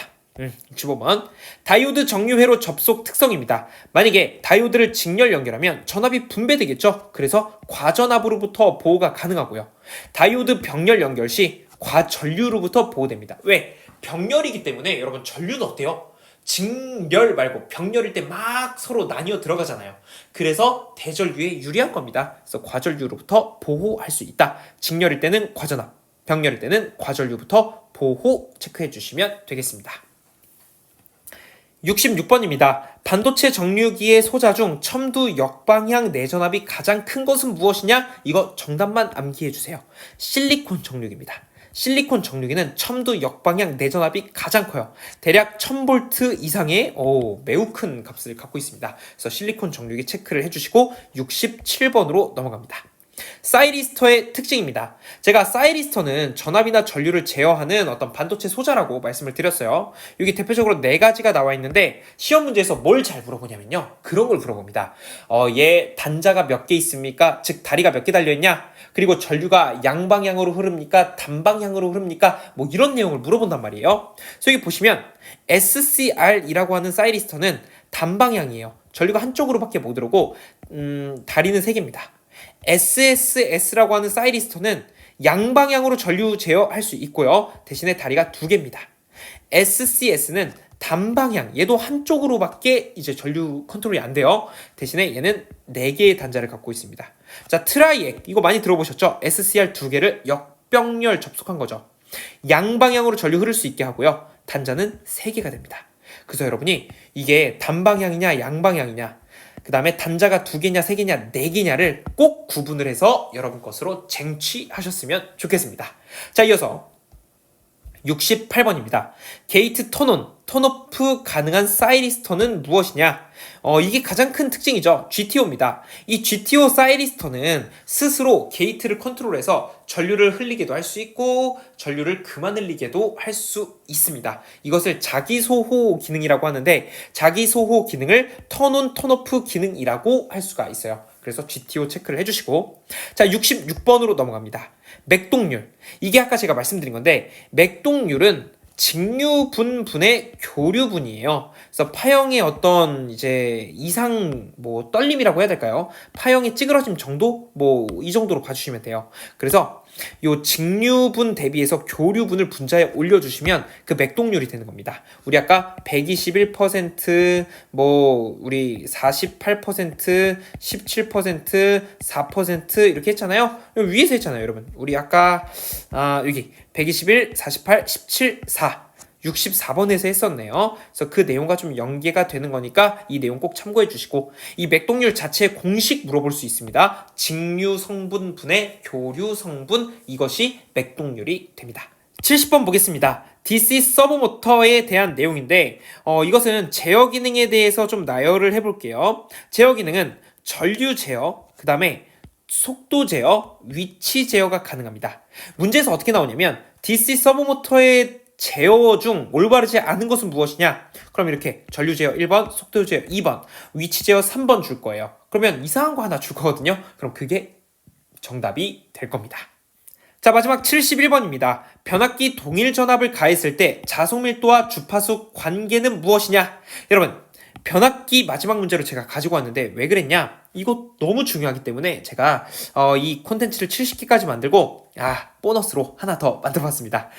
65번. 다이오드 정류회로 접속 특성입니다. 만약에 다이오드를 직렬 연결하면 전압이 분배되겠죠. 그래서 과전압으로부터 보호가 가능하고요. 다이오드 병렬 연결 시 과전류로부터 보호됩니다. 왜? 병렬이기 때문에 여러분 전류는 어때요? 직렬 말고 병렬일 때 막 서로 나뉘어 들어가잖아요. 그래서 대전류에 유리한 겁니다. 그래서 과전류로부터 보호할 수 있다. 직렬일 때는 과전압, 병렬일 때는 과전류부터 보호 체크해 주시면 되겠습니다. 66번입니다. 반도체 정류기의 소자 중 첨두 역방향 내전압이 가장 큰 것은 무엇이냐? 이거 정답만 암기해주세요. 실리콘 정류기입니다. 실리콘 정류기는 첨두 역방향 내전압이 가장 커요. 대략 1000V 이상의 매우 큰 값을 갖고 있습니다. 그래서 실리콘 정류기 체크를 해주시고 67번으로 넘어갑니다. 사이리스터의 특징입니다. 제가 사이리스터는 전압이나 전류를 제어하는 어떤 반도체 소자라고 말씀을 드렸어요. 여기 대표적으로 4가지가 나와 있는데 시험 문제에서 뭘 잘 물어보냐면요. 그런 걸 물어봅니다. 얘 단자가 몇 개 있습니까? 즉 다리가 몇 개 달려있냐? 그리고 전류가 양방향으로 흐릅니까? 단방향으로 흐릅니까? 이런 내용을 물어본단 말이에요. 그래서 여기 보시면 SCR이라고 하는 사이리스터는 단방향이에요. 전류가 한쪽으로밖에 못 흐르고 다리는 3개입니다. SSS라고 하는 사이리스터는 양방향으로 전류 제어할 수 있고요. 대신에 다리가 2개입니다. SCS는 단방향, 얘도 한쪽으로밖에 이제 전류 컨트롤이 안 돼요. 대신에 얘는 4개의 단자를 갖고 있습니다. 자, 트라이액, 이거 많이 들어보셨죠? SCR 2개를 역병렬 접속한 거죠. 양방향으로 전류 흐를 수 있게 하고요. 단자는 3개가 됩니다. 그래서 여러분이 이게 단방향이냐 양방향이냐, 그 다음에 단자가 2개냐 3개냐 4개냐를 꼭 구분을 해서 여러분 것으로 쟁취하셨으면 좋겠습니다. 자, 이어서 68번입니다. 게이트 턴오프 가능한 사이리스터는 무엇이냐? 이게 가장 큰 특징이죠. GTO입니다. 이 GTO 사이리스터는 스스로 게이트를 컨트롤해서 전류를 흘리게도 할 수 있고 전류를 그만 흘리게도 할 수 있습니다. 이것을 자기소호 기능이라고 하는데 자기소호 기능을 턴온 턴오프 기능이라고 할 수가 있어요. 그래서 GTO 체크를 해주시고, 자, 66번으로 넘어갑니다. 맥동률. 이게 아까 제가 말씀드린 건데 맥동률은 직류분분의 교류분이에요. 그래서 파형의 어떤 이제 이상 떨림이라고 해야 될까요? 파형의 찌그러짐 정도 이 정도로 봐주시면 돼요. 그래서 요 직류분 대비해서 교류분을 분자에 올려주시면 그 맥동률이 되는 겁니다. 우리 아까 121%, 우리 48%, 17%, 4% 이렇게 했잖아요. 위에서 했잖아요, 여러분. 우리 아까 여기 121, 48, 17, 4 64번에서 했었네요. 그래서 그 내용과 좀 연계가 되는 거니까 이 내용 꼭 참고해 주시고, 이 맥동률 자체의 공식 물어볼 수 있습니다. 직류 성분 분의 교류 성분, 이것이 맥동률이 됩니다. 70번 보겠습니다. DC 서브모터에 대한 내용인데 이것은 제어 기능에 대해서 좀 나열을 해볼게요. 제어 기능은 전류 제어, 그 다음에 속도 제어, 위치 제어가 가능합니다. 문제에서 어떻게 나오냐면 DC 서브모터의 제어 중 올바르지 않은 것은 무엇이냐? 그럼 이렇게 전류 제어 1번, 속도 제어 2번, 위치 제어 3번 줄 거예요. 그러면 이상한 거 하나 줄 거거든요. 그럼 그게 정답이 될 겁니다. 자, 마지막 71번입니다. 변압기 동일 전압을 가했을 때 자속 밀도와 주파수 관계는 무엇이냐? 여러분, 변압기 마지막 문제로 제가 가지고 왔는데 왜 그랬냐? 이거 너무 중요하기 때문에 제가 이 콘텐츠를 70개까지 만들고 보너스로 하나 더 만들어봤습니다.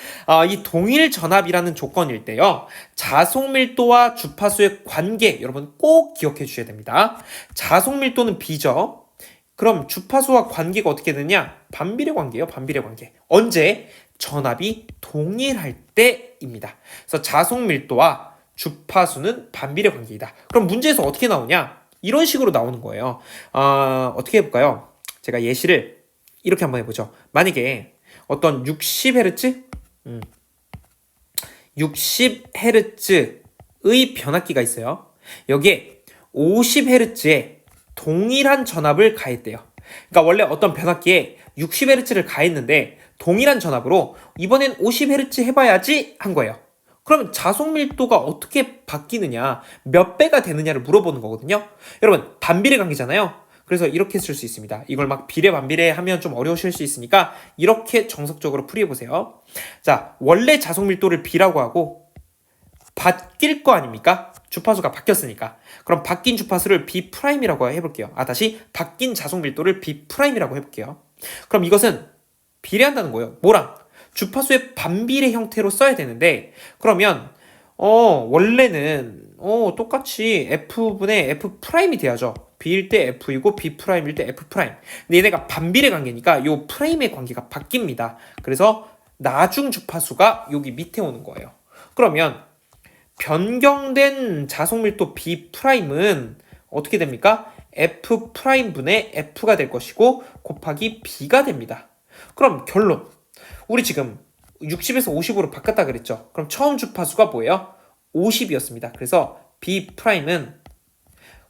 이 동일 전압이라는 조건일 때요, 자속 밀도와 주파수의 관계 여러분 꼭 기억해 주셔야 됩니다. 자속 밀도는 B죠. 그럼 주파수와 관계가 어떻게 되느냐? 반비례 관계예요. 반비례 관계. 언제? 전압이 동일할 때입니다. 그래서 자속 밀도와 주파수는 반비례 관계이다. 그럼 문제에서 어떻게 나오냐? 이런 식으로 나오는 거예요. 어떻게 해볼까요? 제가 예시를 이렇게 한번 해보죠. 만약에 어떤 60Hz? 60Hz의 변압기가 있어요. 여기에 50Hz에 동일한 전압을 가했대요. 그러니까 원래 어떤 변압기에 60Hz를 가했는데 동일한 전압으로 이번엔 50Hz 해봐야지 한 거예요. 그러면 자속 밀도가 어떻게 바뀌느냐, 몇 배가 되느냐를 물어보는 거거든요. 여러분, 반비례 관계잖아요. 그래서 이렇게 쓸 수 있습니다. 이걸 막 비례 반비례 하면 좀 어려우실 수 있으니까 이렇게 정석적으로 풀이해보세요. 자, 원래 자속 밀도를 B라고 하고 바뀔 거 아닙니까? 주파수가 바뀌었으니까. 그럼 바뀐 주파수를 B'이라고 해볼게요. 다시 바뀐 자속 밀도를 B'이라고 해볼게요. 그럼 이것은 비례한다는 거예요. 뭐랑? 주파수의 반비례 형태로 써야 되는데, 그러면 원래는 똑같이 F분의 F'이 돼야죠. B일 때 F이고 B'일 때 F'. 근데 얘네가 반비례 관계니까 요 프라임의 관계가 바뀝니다. 그래서 나중 주파수가 여기 밑에 오는 거예요. 그러면 변경된 자속밀도 B'은 어떻게 됩니까? F'분의 F가 될 것이고 곱하기 B가 됩니다. 그럼 결론, 우리 지금 60에서 50으로 바꿨다 그랬죠. 그럼 처음 주파수가 뭐예요? 50이었습니다. 그래서 B'은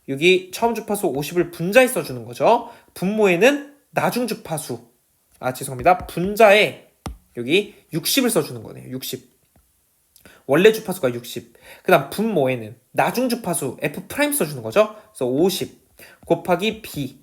여기 처음 주파수 50을 분자에 써주는 거죠. 분모에는 나중 주파수, 죄송합니다. 분자에 여기 60을 써주는 거네요. 60. 원래 주파수가 60. 그 다음 분모에는 나중 주파수 F' 써주는 거죠. 그래서 50 곱하기 B.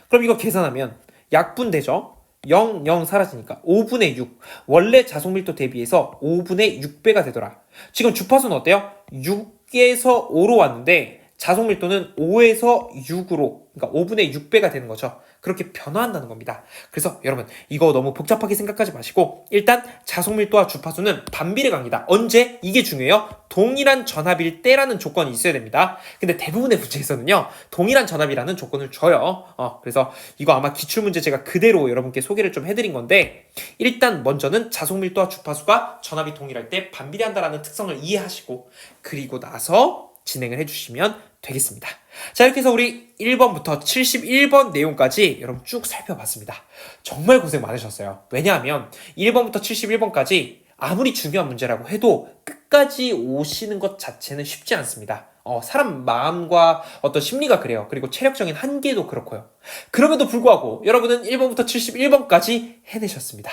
그럼 이거 계산하면 약분되죠. 0, 0 사라지니까 5분의 6. 원래 자속밀도 대비해서 5분의 6배가 되더라. 지금 주파수는 어때요? 6에서 5로 왔는데 자속밀도는 5에서 6으로, 그러니까 5분의 6배가 되는 거죠. 그렇게 변화한다는 겁니다. 그래서 여러분, 이거 너무 복잡하게 생각하지 마시고 일단 자속밀도와 주파수는 반비례 관계다. 언제? 이게 중요해요. 동일한 전압일 때라는 조건이 있어야 됩니다. 근데 대부분의 문제에서는요, 동일한 전압이라는 조건을 줘요. 그래서 이거 아마 기출문제 제가 그대로 여러분께 소개를 좀 해드린 건데, 일단 먼저는 자속밀도와 주파수가 전압이 동일할 때 반비례한다라는 특성을 이해하시고 그리고 나서 진행을 해주시면 되겠습니다. 자, 이렇게 해서 우리 1번부터 71번 내용까지 여러분 쭉 살펴봤습니다. 정말 고생 많으셨어요. 왜냐하면 1번부터 71번까지 아무리 중요한 문제라고 해도 끝까지 오시는 것 자체는 쉽지 않습니다. 사람 마음과 어떤 심리가 그래요. 그리고 체력적인 한계도 그렇고요. 그럼에도 불구하고 여러분은 1번부터 71번까지 해내셨습니다.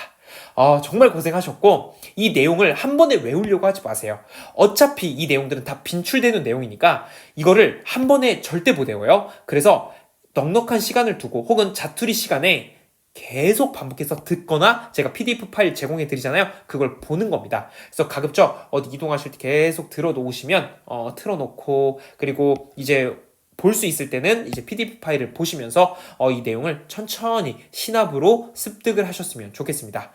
정말 고생하셨고 이 내용을 한 번에 외우려고 하지 마세요. 어차피 이 내용들은 다 빈출되는 내용이니까 이거를 한 번에 절대 못 외워요. 그래서 넉넉한 시간을 두고 혹은 자투리 시간에 계속 반복해서 듣거나 제가 PDF 파일 제공해 드리잖아요. 그걸 보는 겁니다. 그래서 가급적 어디 이동하실 때 계속 들어 놓으시면 틀어놓고 그리고 이제 볼 수 있을 때는 이제 PDF 파일을 보시면서 이 내용을 천천히 시납으로 습득을 하셨으면 좋겠습니다.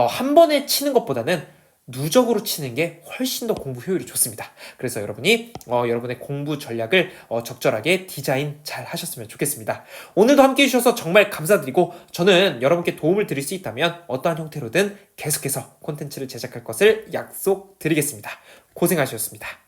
한 번에 치는 것보다는 누적으로 치는 게 훨씬 더 공부 효율이 좋습니다. 그래서 여러분이 여러분의 공부 전략을 적절하게 디자인 잘 하셨으면 좋겠습니다. 오늘도 함께 해주셔서 정말 감사드리고 저는 여러분께 도움을 드릴 수 있다면 어떠한 형태로든 계속해서 콘텐츠를 제작할 것을 약속드리겠습니다. 고생하셨습니다.